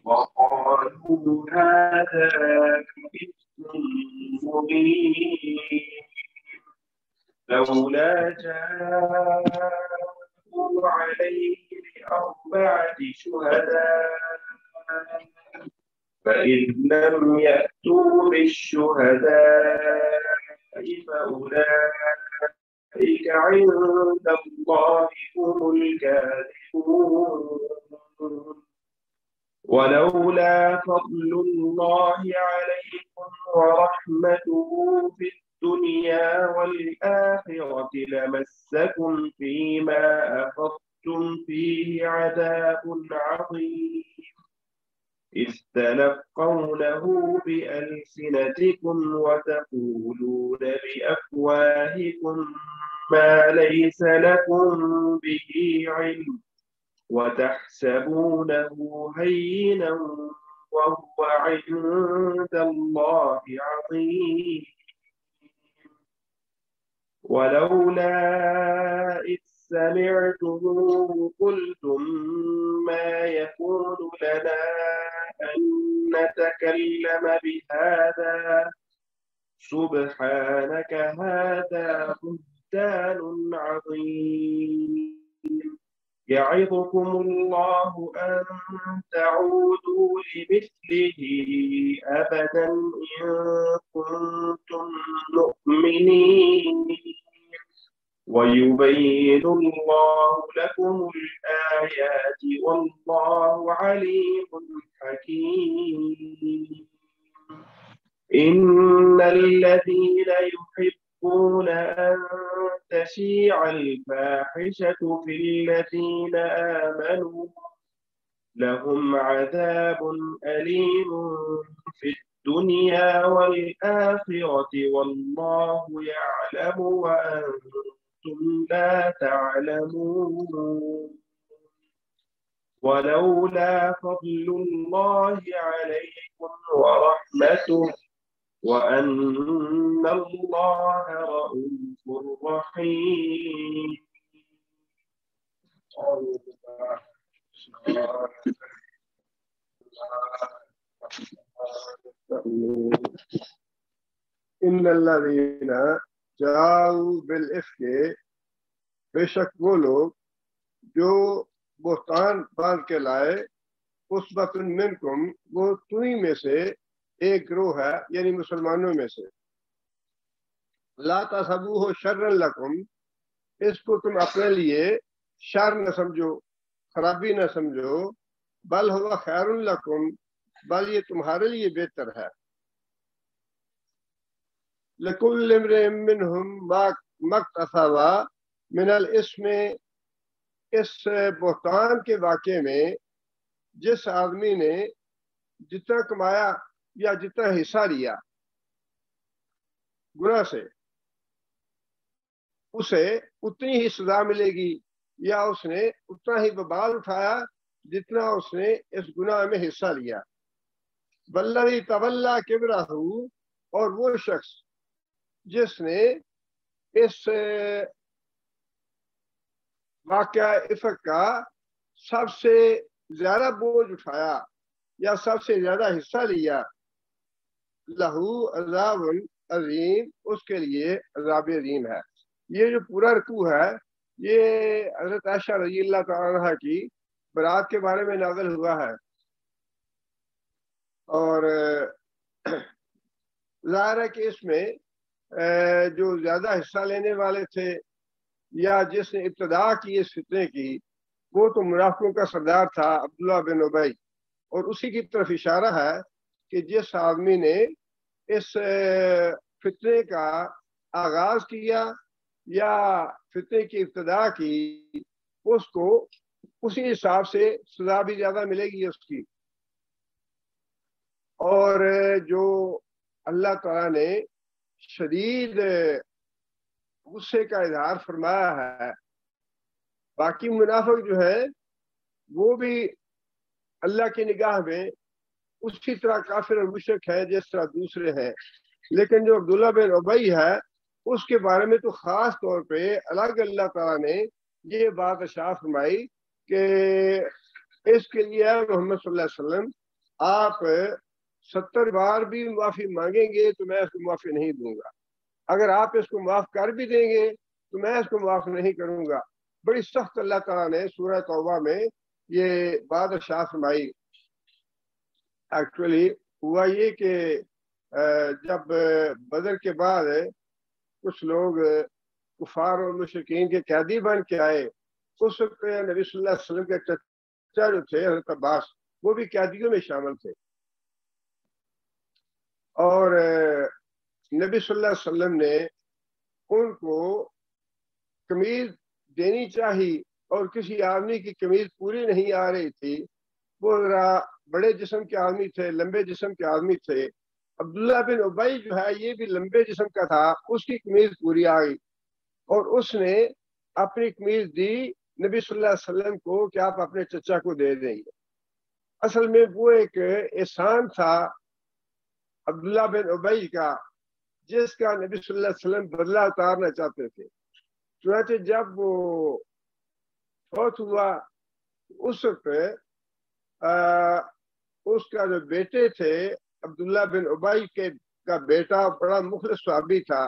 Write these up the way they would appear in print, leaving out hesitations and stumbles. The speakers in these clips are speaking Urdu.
وقالوا هذا إفك مبين لولا جاءوا عليه بأربعة شهداء فإذ لم يأتوا بالشهداء فأولئك عند الله هم الكاذبون ولولا فضل الله عليكم ورحمته في الدنيا والآخرة لمسكم فيما أخذتم فيه عذاب عظيم إذ تلقونه بألسنتكم وتقولون بأفواهكم ما ليس لكم به علم وتحسبونه هينا وهو عند الله عظيم ولولا إذ سمعتموه قلتم ما يكون لنا أن نتكلم بهذا سبحانك هذا بهتان عظيم يعظكم الله أن تعودوا لمثله أبدا إن كنتم مؤمنين ويبين الله لكم الآيات والله عليم حكيم إن الذين يحبون أن تشيع الفاحشة في الذين آمنوا لهم عذاب أليم في الدنيا والآخرة والله يعلم وأنتم لا تعلمون ولولا فضل الله عليكم ورحمته وأن الله رؤوف رحيم ان الذین جاؤوا بالافک، بے شک وہ لوگ جو بہتان باندھ کے لائے، عصبۃ منکم، وہ تمہیں میں سے ایک گروہ ہے، یعنی مسلمانوں میں سے، لا تحسبوہ شرا لکم، اس کو تم اپنے لیے شر نہ سمجھو، خرابی نہ سمجھو، بل ہوا خیر لکم، بل یہ تمہارے لیے بہتر ہے، لکل امرئ منہم ما اکتسب من الاسم، اس بہتان کے واقعے میں جس آدمی نے جتنا کمایا یا جتنا حصہ لیا گناہ سے، اسے اتنی ہی سزا ملے گی، یا اس نے اتنا ہی وبال اٹھایا جتنا اس نے اس گناہ میں حصہ لیا۔ والذی تولی کبرہ، اور وہ شخص جس نے اس واقعہ افک کا سب سے زیادہ بوجھ اٹھایا یا سب سے زیادہ حصہ لیا، لہو عذاب عظیم، اس کے لیے عذاب عظیم ہے۔ یہ جو پورا رکوع ہے یہ حضرت عائشہ رضی اللہ تعالیٰ عنہ کی برات کے بارے میں نازل ہوا ہے، اور ظاہر ہے کہ اس میں جو زیادہ حصہ لینے والے تھے یا جس نے ابتدا کی اس فتنے کی، وہ تو منافقوں کا سردار تھا عبداللہ بن ابی، اور اسی کی طرف اشارہ ہے کہ جس آدمی نے اس فتنے کا آغاز کیا یا فتنے کی ابتدا کی، اس کو اسی حساب سے سزا بھی زیادہ ملے گی اس کی۔ اور جو اللہ تعالیٰ نے شدید غصے کا اظہار فرمایا ہے، باقی منافق جو ہے وہ بھی اللہ کی نگاہ میں اسی طرح کافر اور مشرک ہے جس طرح دوسرے ہیں، لیکن جو عبداللہ بن ابی ہے اس کے بارے میں تو خاص طور پہ الگ اللہ تعالیٰ نے یہ بات ارشاد فرمائی کہ اس کے لیے محمد صلی اللہ علیہ وسلم آپ 70 بار بھی معافی مانگیں گے تو میں اس کو معافی نہیں دوں گا، اگر آپ اس کو معاف کر بھی دیں گے تو میں اس کو معاف نہیں کروں گا۔ بڑی سخت اللہ تعالیٰ نے سورہ توبہ میں یہ بات ارشاد فرمائی۔ ایکچولی ہوا یہ کہ جب بدر کے بعد کچھ لوگ کفار اور مشرکین کے قیدی بن کے آئے، اس وقت نبی صلی اللہ علیہ وسلم کے چچا جو تھے حضرت عباس، وہ بھی قیدیوں میں شامل تھے، اور نبی صلی اللہ علیہ وسلم نے ان کو قمیض دینی چاہی، اور کسی آدمی کی قمیض پوری نہیں آ رہی تھی، وہ ذرا بڑے جسم کے آدمی تھے، لمبے جسم کے آدمی تھے۔ عبداللہ بن ابی جو ہے یہ بھی لمبے جسم کا تھا، اس کی قمیض پوری آ گئی، اور اس نے اپنی قمیض دی نبی صلی اللہ علیہ وسلم کو کہ آپ اپنے چچا کو دے دیں گے۔ اصل میں وہ ایک احسان تھا عبداللہ بن ابی کا، جس کا نبی صلی اللہ علیہ وسلم بدلہ اتارنا چاہتے تھے۔ چنانچہ جب وہ فوت ہوا، اس وقت اس کا جو بیٹے تھے عبداللہ بن ابی کا بیٹا بڑا مخلص صحابی تھا،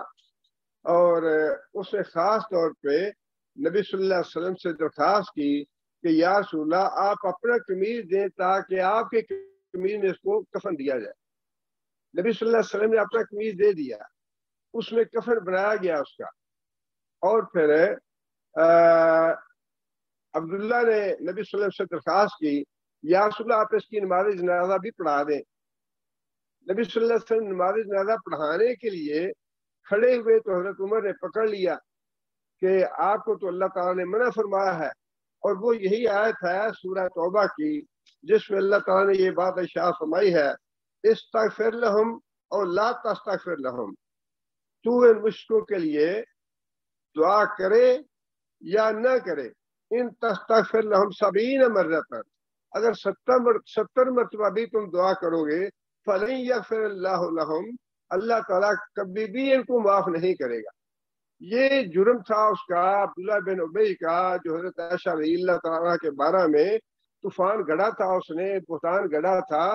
اور اس نے خاص طور پہ نبی صلی اللہ علیہ وسلم سے درخواست کی کہ یا رسول اللہ آپ اپنا قمیض دیں تاکہ آپ کے قمیض میں اس کو کفن دیا جائے۔ نبی صلی اللہ علیہ وسلم نے اپنا قمیض دے دیا، اس میں کفن بنایا گیا اس کا، اور پھر عبداللہ نے نبی صلی اللہ علیہ وسلم سے درخواست کی یا رسول اللہ آپ اس کی نماز جنازہ بھی پڑھا دیں۔ نبی صلی اللہ علیہ وسلم نماز جنازہ پڑھانے کے لیے کھڑے ہوئے تو حضرت عمر نے پکڑ لیا کہ آپ کو تو اللہ تعالیٰ نے منع فرمایا ہے، اور وہ یہی آیت ہے سورہ توبہ کی جس میں اللہ تعالیٰ نے یہ بات ارشاد فرمائی ہے، استغفر لہم اور لا تستغفر لہم، تو ان مشرکوں کے لیے دعا کرے یا نہ کرے، ان تستغفر لہم 70 مرتبہ، اگر 70 مرتبہ بھی تم دعا کرو گے فلن یغفر اللہ لہم، اللہ تعالیٰ کبھی بھی ان کو معاف نہیں کرے گا۔ یہ جرم تھا اس کا عبداللہ بن ابی کا، جو حضرت عائشہ رضی اللہ تعالیٰ کے بارے میں طوفان گڑا تھا، اس نے بہتان گڑا تھا۔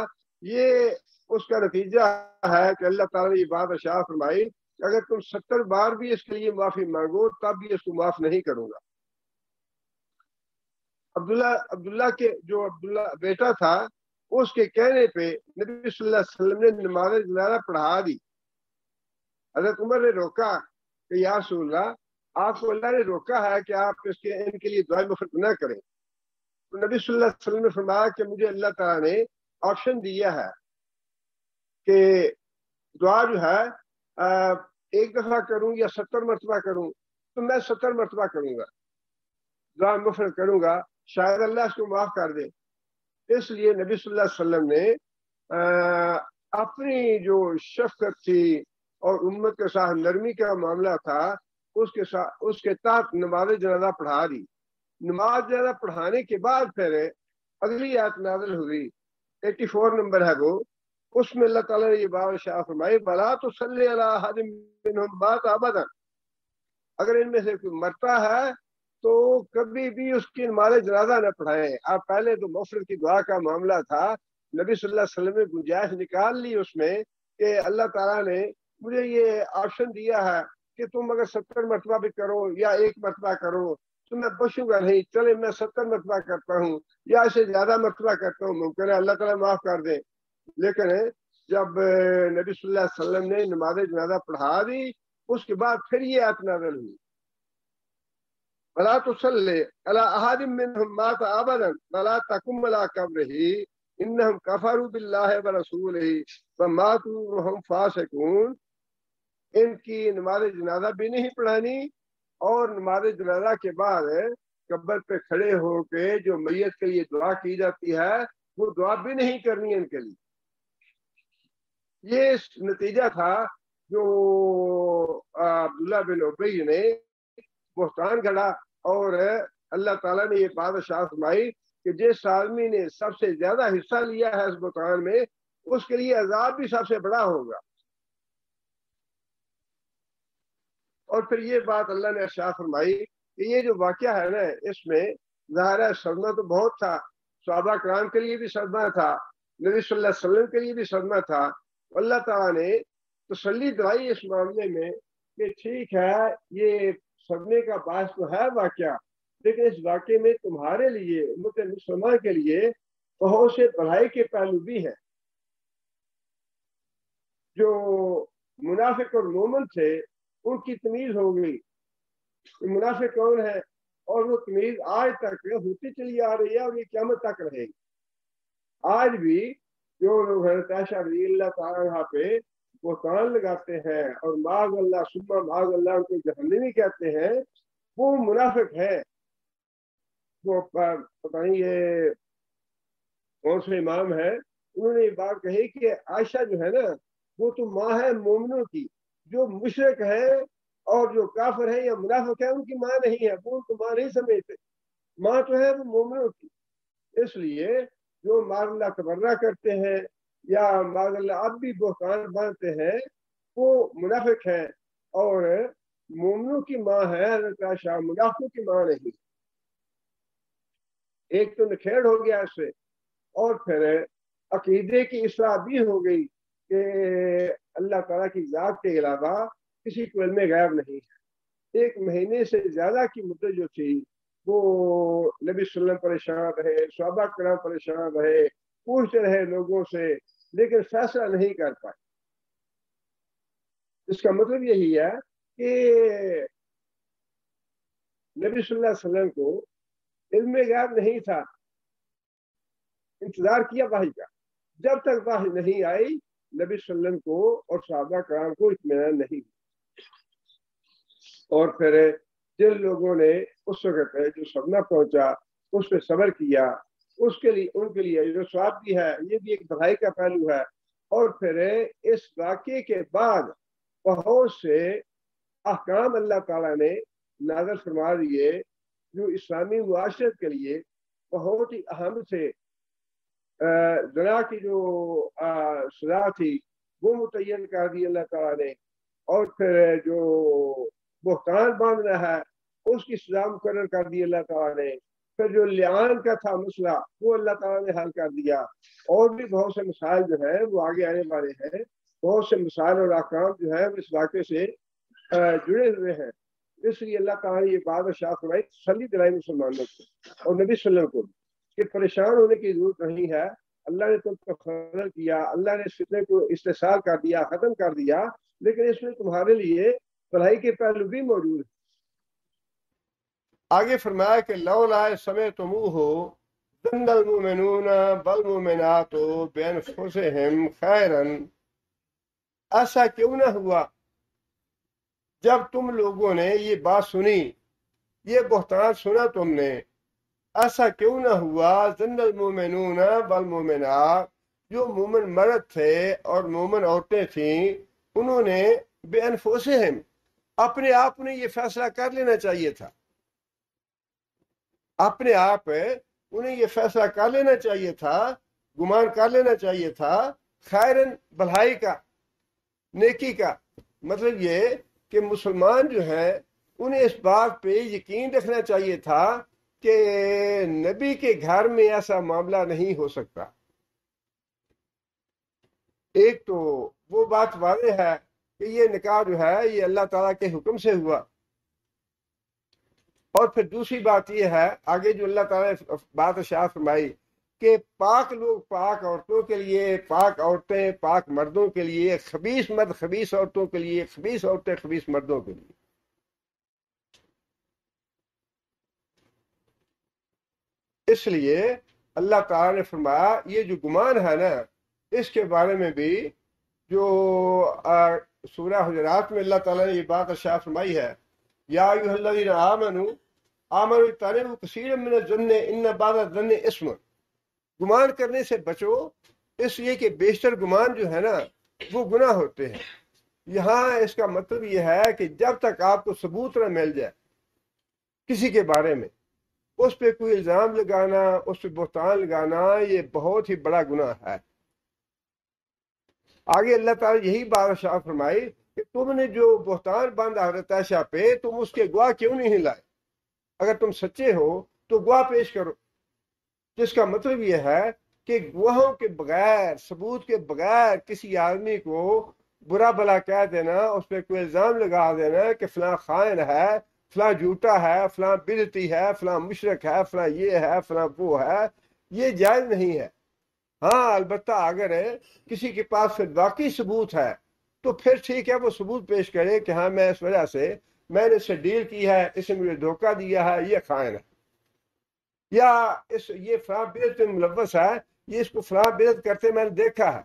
یہ اس کا نتیجہ ہے کہ اللہ تعالیٰ نے یہ بات ارشاد فرمائی کہ اگر تم 70 بار بھی اس کے لیے معافی مانگو تب بھی اس کو معاف نہیں کروں گا۔ عبداللہ کے جو عبداللہ بیٹا تھا، اس کے کہنے پہ نبی صلی اللہ علیہ وسلم نے نماز جنازہ پڑھا دی۔ حضرت عمر نے روکا کہ یا رسول اللہ آپ کو اللہ نے روکا ہے کہ آپ ان کے لیے دعائیں مفت نہ کریں، تو نبی صلی اللہ علیہ وسلم نے فرمایا کہ مجھے اللہ تعالیٰ نے آپشن دیا ہے کہ دعا جو ہے ایک دفعہ کروں یا 70 مرتبہ کروں، تو میں 70 مرتبہ کروں گا، دعا مفت کروں گا، شاید اللہ اس کو معاف کر دے۔ اس لیے نبی صلی اللہ علیہ وسلم نے اپنی جو شفقت تھی اور امت کے ساتھ نرمی کا معاملہ تھا، اس کے تحت نماز جنازہ پڑھا دی۔ نماز جنازہ پڑھانے کے بعد پھر اگلی آیت نازل ہوئی، 84 نمبر ہے وہ، اس میں اللہ تعالیٰ نے یہ بات ارشاد فرمائی وَلَا تُصَلِّ عَلَىٰ أَحَدٍ مِّنْهُمْ مَاتَ أَبَدًا، اگر ان میں سے کوئی مرتا ہے تو کبھی بھی اس کی نماز جنازہ نہ پڑھائیں۔ آپ پہلے تو مغفرت کی دعا کا معاملہ تھا، نبی صلی اللہ علیہ وسلم نے گنجائش نکال لی اس میں کہ اللہ تعالیٰ نے مجھے یہ آپشن دیا ہے کہ تم اگر 70 مرتبہ بھی کرو یا 1 مرتبہ کرو تو میں بچوں گا نہیں، چلے میں 70 مرتبہ کرتا ہوں یا اسے زیادہ مرتبہ کرتا ہوں، ممکن ہے اللہ تعالیٰ معاف کر دے۔ لیکن جب نبی صلی اللہ علیہ وسلم نے نماز جنازہ پڑھا دی، اس کے بعد پھر یہ آیت نازل ہوئی وَلَا تُصَلِّ عَلَىٰ أَحَدٍ مِّنْهُمْ مَاتَ أَبَدًا وَلَا تَقُمْ عَلَىٰ قَبْرِهِ إِنَّهُمْ كَفَرُوا بِاللَّهِ وَرَسُولِهِ وَمَاتُوا وَهُمْ فَاسِقُونَ، ان کی نماز جنازہ بھی نہیں پڑھانی، اور نماز جنازہ کے بعد قبر پہ کھڑے ہو کے جو میت کے لیے دعا کی جاتی ہے وہ دعا بھی نہیں کرنی ان کے لیے۔ یہ نتیجہ تھا جو عبداللہ بن ابی نے بہتان گھڑا، اور اللہ تعالیٰ نے یہ بات ارشاد فرمائی کہ جس آدمی نے سب سے زیادہ حصہ لیا ہے اس بہتان میں، اس کے لیے عذاب بھی سب سے بڑا ہوگا۔ اور پھر یہ بات اللہ نے ارشاد فرمائی کہ یہ جو واقعہ ہے نا، اس میں ظاہر ہے صدمہ تو بہت تھا، صحابہ کرام کے لیے بھی صدمہ تھا، نبی صلی اللہ علیہ وسلم کے لیے بھی صدمہ تھا. اللہ تعالیٰ نے تسلی دلائی اس معاملے میں کہ ٹھیک ہے یہ صدمے کا باعث تو ہے واقعہ، لیکن اس واقعے میں تمہارے لیے امت مسلمان کے لیے بہت سے بھلائی کے پہلو بھی ہیں. جو منافق اور مومن تھے ان کی تمیز ہو گئی. منافق کون ہے؟ اور وہ تمیز آج تک ہوتی چلی آ رہی ہے اور یہ قیامت تک رہے گی. آج بھی جو لوگ حضرت عائشہ رضی اللہ تعالیٰ پہ بہتان لگاتے ہیں اور معاذ اللہ ثم معاذ اللہ ان کو جہنمی کہتے ہیں، وہ منافق ہے. وہ پتہ نہیں یہ کون سے امام ہے، انہوں نے یہ بات کہی کہ عائشہ جو ہے نا وہ تو ماں ہے مومنوں کی. جو مشرک ہے اور جو کافر ہے یا منافق ہے ان کی ماں نہیں ہے، وہ ان کو ماں نہیں سمجھتے. ماں تو ہے وہ مومنوں کی. اس لیے جو معاذ اللہ تبرہ کرتے ہیں یا معاذ اللہ اب بھی بہتان باندھتے ہیں وہ منافق ہیں، اور مومنوں کی ماں ہے حضرت عائشہ، منافقوں کی ماں نہیں. ایک تو نکھیڑ ہو گیا اس سے، اور پھر عقیدے کی اصلاح بھی ہو گئی کہ اللہ تعالیٰ کی ذات کے علاوہ کسی کو علم غیب نہیں ہے. 1 مہینے سے زیادہ کی مدت جو تھی وہ نبی صلی اللہ علیہ وسلم پریشان رہے، صحابہ کرام پریشان رہے، پوچھتے رہے لوگوں سے، لیکن فیصلہ نہیں کر پائے. اس کا مطلب یہی ہے کہ نبی صلی اللہ علیہ وسلم کو علم غیب نہیں تھا. انتظار کیا وحی کا، جب تک وحی نہیں آئی نبی صلی اللہ علیہ وسلم کو اور صحابہ کرام کو اطمینان نہیں. اور پھر جن لوگوں نے اس وقت جو صدمہ پہنچا اس پہ صبر کیا، اس کے لیے ان کے لیے جو ثواب بھی ہے، یہ بھی ایک بھلائی کا پہلو ہے. اور پھر اس واقعے کے بعد بہت سے احکام اللہ تعالیٰ نے نازل فرما دیے جو اسلامی معاشرت کے لیے بہت ہی اہم تھے. زنا کی جو سزا تھی وہ متعین کر دی اللہ تعالیٰ نے، اور پھر جو بہتان باندھنا ہے اس کی سزا مقرر کر دی اللہ تعالیٰ نے. پھر جو لعان کا تھا مسئلہ وہ اللہ تعالیٰ نے حل کر دیا. اور بھی بہت سے مسائل جو ہیں وہ آگے آنے والے ہیں. بہت سے مسائل اور احکام جو ہیں اس واقعے سے جڑے ہوئے ہیں. اس لیے اللہ تعالیٰ نے یہ بات ارشاد فرمائی، تسلی دلائی مسلمانوں کو اور نبی صلی اللہ علیہ وسلم کو کہ پریشان ہونے کی ضرورت نہیں ہے. اللہ نے تم کو فضل کیا، اللہ نے اس فتنے کو استحصال کر دیا، ختم کر دیا، لیکن اس میں تمہارے لیے بھلائی کے پہلو بھی موجود ہیں. آگے فرمایا کہ لولا سمعتموہ ظن المؤمنون والمؤمنات بانفسہم خیرا، ایسا کیوں نہ ہوا جب تم لوگوں نے یہ بات سنی، یہ بہتان سنا تم نے، ایسا کیوں نہ ہوا ظن المؤمنون والمؤمنات، جو مومن مرد تھے اور مومن عورتیں تھیں، انہوں نے بانفسہم، اپنے آپ نے یہ فیصلہ کر لینا چاہیے تھا. اپنے آپ انہیں یہ فیصلہ کر لینا چاہیے تھا، گمان کر لینا چاہیے تھا، خیرن، بھلائی کا، نیکی کا. مطلب یہ کہ مسلمان جو ہیں انہیں اس بات پہ یقین رکھنا چاہیے تھا کہ نبی کے گھر میں ایسا معاملہ نہیں ہو سکتا. ایک تو وہ بات واضح ہے کہ یہ نکاح جو ہے یہ اللہ تعالیٰ کے حکم سے ہوا، اور پھر دوسری بات یہ ہے آگے جو اللہ تعالیٰ نے بات ارشاد فرمائی کہ پاک لوگ پاک عورتوں کے لیے، پاک عورتیں پاک مردوں کے لیے، خبیث مرد خبیث عورتوں کے لیے، خبیث عورتیں خبیث مردوں کے لیے. اس لیے اللہ تعالیٰ نے فرمایا یہ جو گمان ہے نا، اس کے بارے میں بھی جو سورہ حجرات میں اللہ تعالیٰ نے یہ بات ارشاد فرمائی ہے، یا ایھا الذین آمنوا اجتنبوا کثیرا من الظن ان بعض الظن اثم، گمان کرنے سے بچو اس لیے کہ بیشتر گمان جو ہے نا وہ گناہ ہوتے ہیں. یہاں اس کا مطلب یہ ہے کہ جب تک آپ کو ثبوت نہ مل جائے کسی کے بارے میں، اس پہ کوئی الزام لگانا، اس پہ بہتان لگانا، یہ بہت ہی بڑا گناہ ہے. آگے اللہ تعالیٰ یہی بات ارشاد فرمائی کہ تم نے جو بہتان باندھا حضرت عائشہ پہ، تم اس کے گواہ کیوں نہیں لائے؟ اگر تم سچے ہو تو گواہ پیش کرو. جس کا مطلب یہ ہے کہ گواہوں کے بغیر، ثبوت کے بغیر کسی آدمی کو برا بلا کہہ دینا، اس پہ کوئی الزام لگا دینا کہ فلاں خائن ہے، فلاں جھوٹا ہے، فلاں بدعتی ہے، فلاں مشرک ہے، فلاں یہ ہے، فلاں وہ ہے، یہ جائز نہیں ہے۔ ہاں البتہ اگر کسی کے پاس پھر واقعی ثبوت ہے تو پھر ٹھیک ہے، وہ ثبوت پیش کرے کہ ہاں میں اس وجہ سے میں نے اس سے ڈیل کی ہے، اس نے مجھے دھوکہ دیا ہے، یہ خائن ہے، یا یہ فلاں بدعت میں ملوث ہے، یہ اس کو فلاں بدعت کرتے میں نے دیکھا ہے۔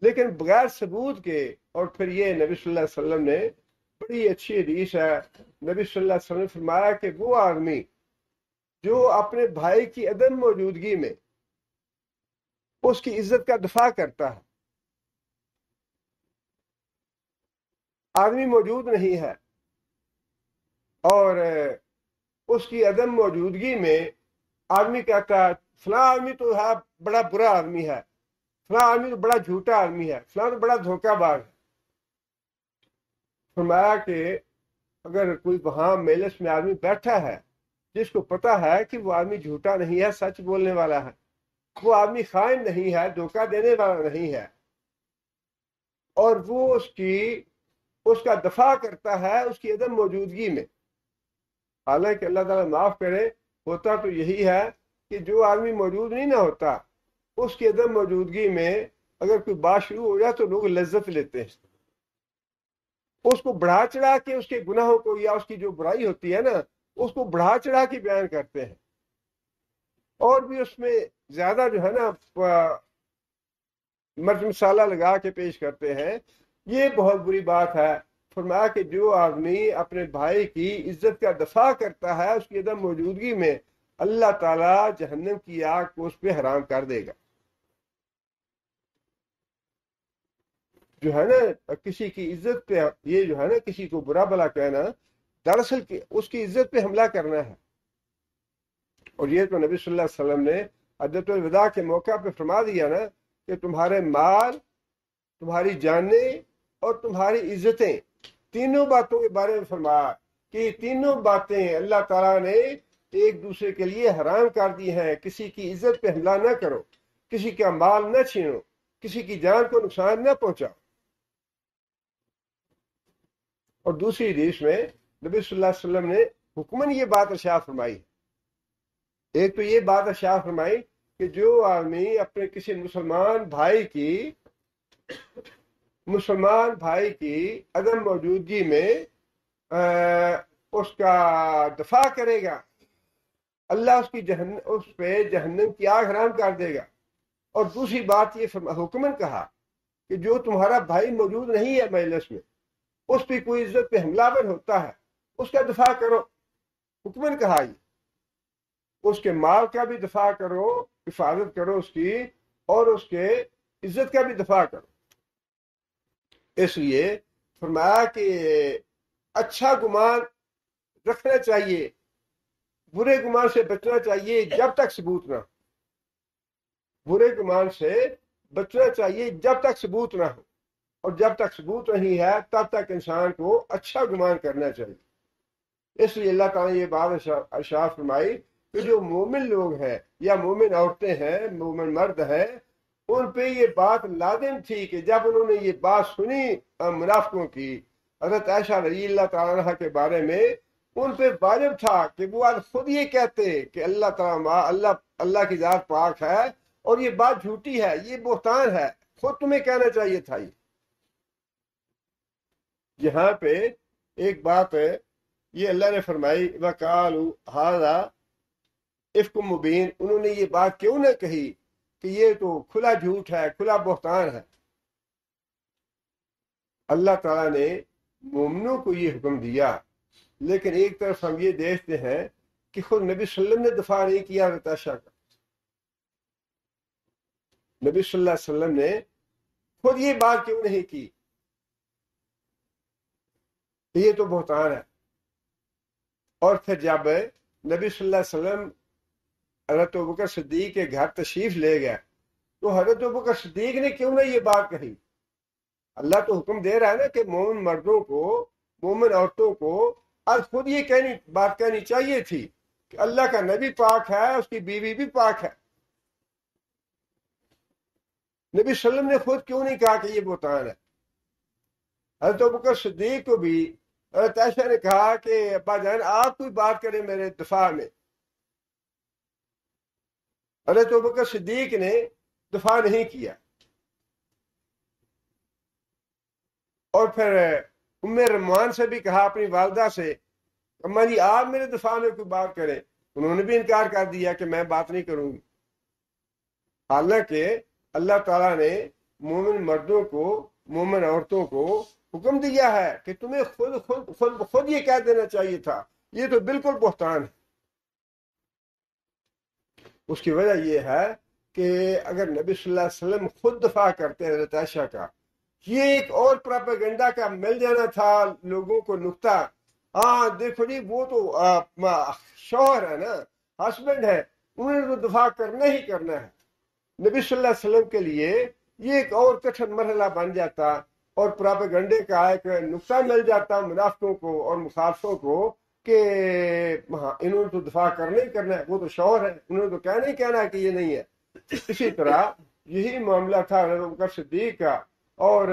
لیکن بغیر ثبوت کے، اور پھر یہ نبی صلی اللہ علیہ وسلم نے بڑی اچھی حدیث ہے، نبی صلی اللہ علیہ وسلم نے فرمایا کہ وہ آدمی جو اپنے بھائی کی عدم موجودگی میں اس کی عزت کا دفاع کرتا ہے، آدمی موجود نہیں ہے اور اس کی عدم موجودگی میں آدمی کہتا ہے فلاں آدمی تو ہے بڑا برا آدمی ہے، فلاں آدمی تو بڑا جھوٹا آدمی ہے، فلاں تو بڑا دھوکہ باز ہے۔ فرمایا کہ اگر کوئی وہاں مجلس میں آدمی بیٹھا ہے جس کو پتا ہے کہ وہ آدمی جھوٹا نہیں ہے، سچ بولنے والا ہے، وہ آدمی خائن نہیں ہے، دھوکہ دینے والا نہیں ہے، اور وہ اس کا دفاع کرتا ہے اس کی عدم موجودگی میں، حالانکہ اللہ تعالیٰ معاف کرے، ہوتا تو یہی ہے کہ جو آدمی موجود نہیں نہ ہوتا، اس کی عدم موجودگی میں اگر کوئی بات شروع ہو جائے تو لوگ لذت لیتے ہیں، اس کو بڑھا چڑھا کے اس کے گناہوں کو یا اس کی جو برائی ہوتی ہے نا اس کو بڑھا چڑھا کے بیان کرتے ہیں، اور بھی اس میں زیادہ جو ہے نا مرچ مسالہ لگا کے پیش کرتے ہیں۔ یہ بہت بری بات ہے۔ فرمایا کہ جو آدمی اپنے بھائی کی عزت کا دفاع کرتا ہے اس کی عدم موجودگی میں، اللہ تعالیٰ جہنم کی آگ کو اس پہ حرام کر دے گا۔ جو ہے نا کسی کی عزت پہ یہ جو ہے نا کسی کو برا بلا کہنا، دراصل اس کی عزت پہ حملہ کرنا ہے، اور یہ تو نبی صلی اللہ علیہ وسلم نے حجۃ الوداع کے موقع پہ فرما دیا نا کہ تمہارے مال، تمہاری جانیں اور تمہاری عزتیں، تینوں باتوں کے بارے میں فرمایا کہ یہ تینوں باتیں اللہ تعالیٰ نے ایک دوسرے کے لیے حرام کر دی ہیں۔ کسی کی عزت پہ حملہ نہ کرو، کسی کا مال نہ چھینو، کسی کی جان کو نقصان نہ پہنچاؤ۔ اور دوسری حدیث میں نبی صلی اللہ علیہ وسلم نے حکماً یہ بات ارشاد فرمائی، ایک تو یہ بات ارشاد فرمائی کہ جو آدمی اپنے کسی مسلمان بھائی کی عدم موجودگی میں اس کا دفاع کرے گا، اللہ اس پہ جہنم کی آگ حرام کر دے گا۔ اور دوسری بات یہ حکماً کہا کہ جو تمہارا بھائی موجود نہیں ہے مجلس میں، اس پہ کوئی عزت پہ حملہ ور ہوتا ہے، اس کا دفاع کرو، حکماً کہا یہ، اس کے مال کا بھی دفاع کرو، حفاظت کرو اس کی، اور اس کے عزت کا بھی دفاع کرو۔ اس لیے فرمایا کہ اچھا گمان رکھنا چاہیے، برے گمان سے بچنا چاہیے جب تک ثبوت نہ ہو، برے گمان سے بچنا چاہیے جب تک ثبوت نہ ہو، اور جب تک ثبوت نہیں ہے تب تک انسان کو اچھا گمان کرنا چاہیے۔ اس لیے اللہ تعالیٰ نے یہ بات ارشاد فرمائی کہ جو مومن لوگ ہیں یا مومن عورتیں ہیں، مومن مرد ہیں، ان پہ یہ بات لازم تھی کہ جب انہوں نے یہ بات سنی منافقوں کی، حضرت عائشہ رضی اللہ تعالیٰ عنہ کے بارے میں، ان پہ واجب تھا کہ وہ آج خود یہ کہتے کہ اللہ کی ذات پاک ہے اور یہ بات جھوٹی ہے، یہ بہتان ہے، خود تمہیں کہنا چاہیے تھا۔ یہاں پہ ایک بات ہے، یہ اللہ نے فرمائی وَقَالُوا هَذَا اِفْكٌ مُبِينٌ، انہوں نے یہ بات کیوں نہ کہی کہ یہ تو کھلا جھوٹ ہے، کھلا بہتان ہے۔ اللہ تعالیٰ نے مومنوں کو یہ حکم دیا، لیکن ایک طرف ہم یہ دیکھتے ہیں کہ خود نبی صلی اللہ علیہ وسلم نے دفاع نہیں کیا حضرت عائشہ کا، نبی صلی اللہ علیہ وسلم نے خود یہ بات کیوں نہیں کی، یہ تو بہتان ہے۔ اور پھر جب نبی صلی اللہ علیہ وسلم حضرت ابوبکر صدیق کے گھر تشریف لے گئے تو حضرت ابوبکر صدیق نے کیوں نہ یہ بات کہی؟ اللہ تو حکم دے رہا ہے نا کہ مومن مردوں کو، مومن عورتوں کو آج خود یہ بات کہنی چاہیے تھی کہ اللہ کا نبی پاک ہے، اس کی بیوی بھی پاک ہے، نبی صلی اللہ علیہ وسلم نے خود کیوں نہیں کہا کہ یہ بہتان ہے؟ حضرت ابوبکر صدیق کو بھی حضرت عائشہ نے کہا کہ ابا جان آپ کوئی بات کریں میرے دفاع میں. حضرت ابوبکر صدیق نے دفاع نہیں کیا. اور پھر ام رمان سے بھی کہا اپنی والدہ سے اما جی آپ میرے دفاع میں کوئی بات کریں. انہوں نے بھی انکار کر دیا کہ میں بات نہیں کروں گی. حالانکہ اللہ تعالیٰ نے مومن مردوں کو مومن عورتوں کو حکم دیا ہے کہ تمہیں خود یہ کہہ دینا چاہیے تھا یہ تو بالکل بہتان ہے. اس کی وجہ یہ ہے کہ اگر نبی صلی اللہ علیہ وسلم خود دفاع کرتے ہیں حضرت عائشہ کا، یہ ایک اور پراپیگنڈا کا مل جانا تھا لوگوں کو نقطہ. ہاں دیکھو جی وہ تو شوہر ہے نا، ہسبینڈ ہے، انہوں نے تو دفاع کرنا ہی کرنا ہے. نبی صلی اللہ علیہ وسلم کے لیے یہ ایک اور کٹھن مرحلہ بن جاتا اور پراپیگنڈے کا ایک نقطہ مل جاتا منافقوں کو اور مخالفوں کو کہ انہوں نے تو دفاع کرنا ہی کرنا ہے، وہ تو شوہر ہے، انہوں نے تو کہنا ہی کہنا ہے کہ یہ نہیں ہے. اسی طرح یہی معاملہ تھا حضرت ابوبکر صدیق کا اور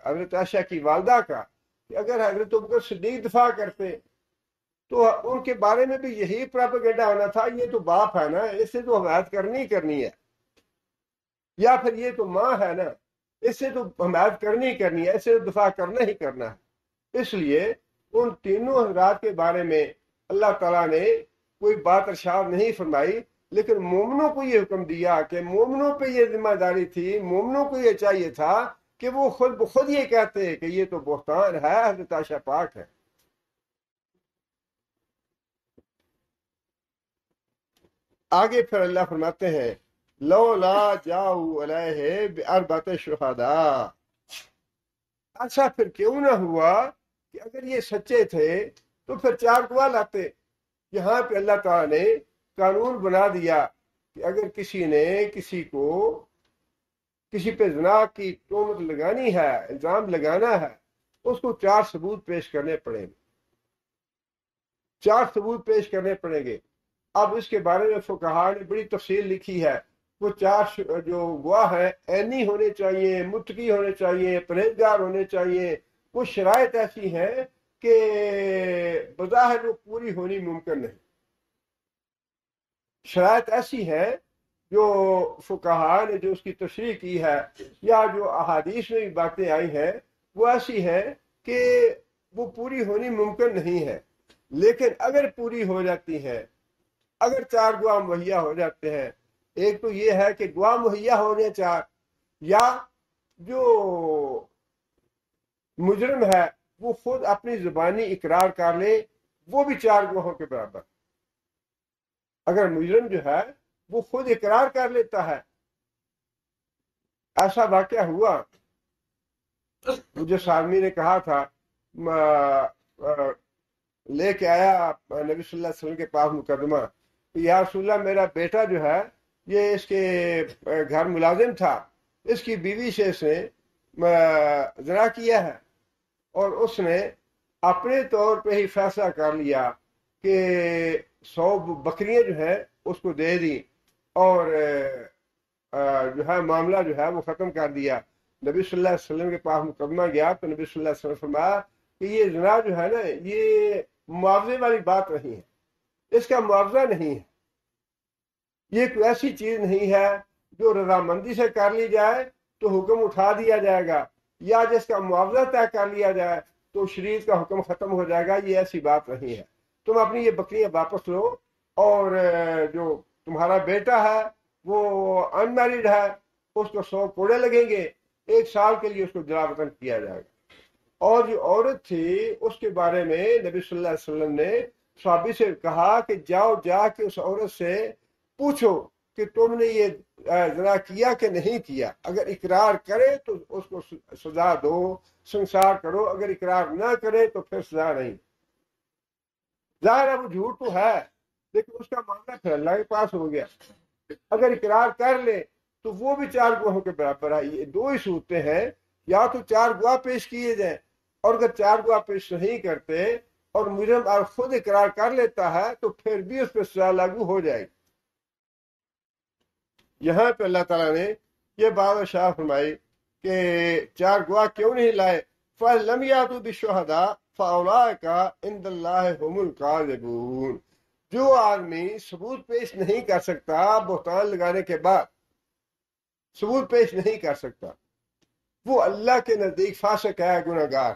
حضرت عائشہ کی والدہ کا کہ اگر حضرت ابوبکر صدیق دفاع کرتے تو ان کے بارے میں بھی یہی پراپیگنڈا ہونا تھا یہ تو باپ ہے نا، اس سے تو حمایت کرنی ہی کرنی ہے، یا پھر یہ تو ماں ہے نا، اس سے تو حمایت کرنی ہی کرنی ہے، اس سے تو دفاع کرنا ہی کرنا ہے. اس لیے ان تینوں حضرات کے بارے میں اللہ تعالیٰ نے کوئی بات ارشاد نہیں فرمائی، لیکن مومنوں کو یہ حکم دیا کہ مومنوں پہ یہ ذمہ داری تھی، مومنوں کو یہ چاہیے تھا کہ وہ خود بخود یہ کہتے کہ یہ تو بہتان ہے، حضرت عائشہ پاک ہے. آگے پھر اللہ فرماتے ہیں لولا جاؤ علیہ باربعۃ شہداء، ایسا پھر کیوں نہ ہوا کہ اگر یہ سچے تھے تو پھر 4 گواہ لاتے. یہاں پہ اللہ تعالیٰ نے قانون بنا دیا کہ اگر کسی نے کسی پہ زنا کی تہمت لگانی ہے، الزام لگانا ہے، اس کو 4 ثبوت پیش کرنے پڑیں گے. 4 ثبوت پیش کرنے پڑیں گے. اب اس کے بارے میں فقہاء نے بڑی تفصیل لکھی ہے. وہ 4 جو گواہ ہیں عینی ہونے چاہیے، متقی ہونے چاہیے، پرہیزگار ہونے چاہیے. وہ شرائط ایسی ہیں کہ بظاہر وہ پوری ہونی ممکن نہیں. شرائط ایسی ہیں جو فقہاء نے جو اس کی تشریح کی ہے یا جو احادیث میں بھی باتیں آئی ہیں وہ ایسی ہیں کہ وہ پوری ہونی ممکن نہیں ہے. لیکن اگر پوری ہو جاتی ہیں، اگر 4 گواہ مہیا ہو جاتے ہیں، ایک تو یہ ہے کہ گواہ مہیا ہونے 4، یا جو مجرم ہے وہ خود اپنی زبانی اقرار کر لے، وہ بھی 4 گواہوں کے برابر. اگر مجرم جو ہے وہ خود اقرار کر لیتا ہے. ایسا واقعہ ہوا، مجھے سالمی نے کہا تھا لے کے آیا نبی صلی اللہ علیہ وسلم کے پاس مقدمہ، یا رسول اللہ میرا بیٹا جو ہے یہ اس کے گھر ملازم تھا، اس کی بیوی سے اس نے زنا کیا ہے، اور اس نے اپنے طور پہ ہی فیصلہ کر لیا کہ 100 بکریاں جو ہیں اس کو دے دی اور جو ہے معاملہ جو ہے وہ ختم کر دیا. نبی صلی اللہ علیہ وسلم کے پاس مقدمہ گیا تو نبی صلی اللہ علیہ وسلم فرمایا کہ یہ زنا جو ہے نا یہ معاوضے والی بات نہیں ہے، اس کا معاوضہ نہیں ہے، یہ کوئی ایسی چیز نہیں ہے جو رضامندی سے کر لی جائے تو حکم اٹھا دیا جائے گا، یا جس کا معاوضہ طے کر لیا جائے تو شریعت کا حکم ختم ہو جائے گا. یہ ایسی بات نہیں ہے. تم اپنی یہ بکریاں واپس لو، اور جو تمہارا بیٹا ہے وہ ان میریڈ ہے، اس کو 100 کوڑے لگیں گے، 1 سال کے لیے اس کو جلا وطن کیا جائے گا. اور جو عورت تھی اس کے بارے میں نبی صلی اللہ علیہ وسلم نے صحابی سے کہا کہ جاؤ جا کے اس عورت سے پوچھو کہ تم نے یہ زنا کیا کہ نہیں کیا. اگر اقرار کرے تو اس کو سزا دو، سنسار کرو، اگر اقرار نہ کرے تو پھر سزا نہیں. ظاہر ہے وہ جھوٹ تو ہے، لیکن اس کا معاملہ پھر اللہ کے پاس ہو گیا. اگر اقرار کر لے تو وہ بھی 4 گواہوں کے برابر ہے. یہ 2 ہی صورتیں ہیں، یا تو 4 گواہ پیش کیے جائیں، اور اگر 4 گواہ پیش نہیں کرتے اور مجرم اور خود اقرار کر لیتا ہے تو پھر بھی اس پہ سزا لاگو ہو جائے گی. یہاں پہ اللہ تعالیٰ نے یہ بات ارشاد فرمائی کہ 4 گواہ کیوں نہیں لائے؟ فَلَمْ يَأْتُوا بِالشُّهَدَاءِ فَأُولَٰئِكَ عِندَ اللَّهِ هُمُ الْكَاذِبُونَ۔ جو آدمی ثبوت پیش نہیں کر سکتا بہتان لگانے کے بعد، ثبوت پیش نہیں کر سکتا، وہ اللہ کے نزدیک فاسق ہے، گناہگار۔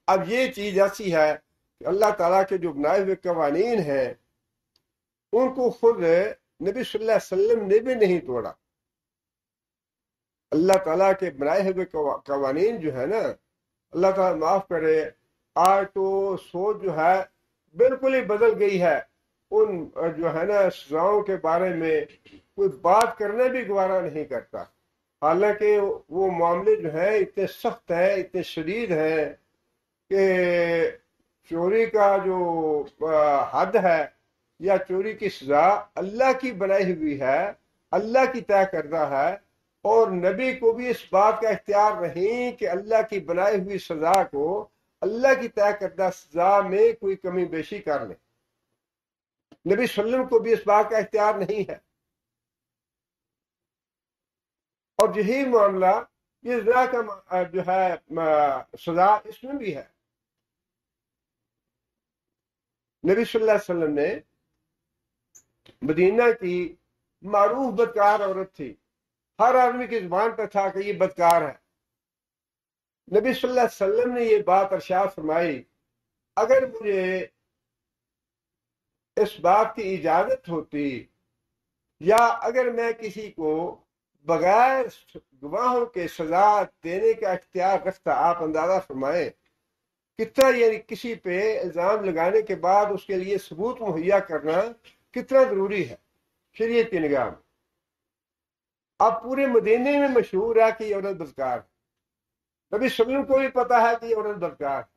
اب یہ چیز ایسی ہے کہ اللہ تعالیٰ کے جو بنائے ہوئے قوانین ہیں ان کو خود نبی صلی اللہ علیہ وسلم نے بھی نہیں توڑا۔ اللہ تعالیٰ کے بنائے ہوئے قوانین جو ہے نا، اللہ تعالیٰ معاف کرے، آج تو سوچ جو ہے بالکل ہی بدل گئی ہے۔ ان جو ہے نا سزاؤں کے بارے میں کوئی بات کرنے بھی گوارا نہیں کرتا، حالانکہ وہ معاملے جو ہیں اتنے سخت ہیں، اتنے شدید ہیں کہ چوری کا جو حد ہے یا چوری کی سزا اللہ کی بنائی ہوئی ہے، اللہ کی طے کردہ ہے، اور نبی کو بھی اس بات کا اختیار نہیں کہ اللہ کی بنائی ہوئی سزا کو اللہ کی طے کردہ سزا میں کوئی کمی بیشی کر لیں۔ نبی صلی اللہ علیہ وسلم کو بھی اس بات کا اختیار نہیں ہے۔ اور یہی معاملہ یہ زنا کا جو ہے سزا اس میں بھی ہے۔ نبی صلی اللہ علیہ وسلم نے مدینہ کی معروف بدکار عورت تھی، ہر آدمی کی زبان پہ تھا کہ یہ بدکار ہے۔ نبی صلی اللہ علیہ وسلم نے یہ بات ارشاد فرمائی، اگر مجھے اس بات کی اجازت ہوتی یا اگر میں کسی کو بغیر گواہوں کے سزا دینے کا اختیار رکھتا، آپ اندازہ فرمائیں کتنا، یعنی کسی پہ الزام لگانے کے بعد اس کے لیے ثبوت مہیا کرنا کتنا ضروری ہے شریعت کی نگاہ میں۔ اب پورے مدینے میں مشہور ہے کہ یہ عورت بدکار ہے، نبی صلی اللہ علیہ وسلم کو بھی پتا ہے کہ یہ عورت بدکار ہے،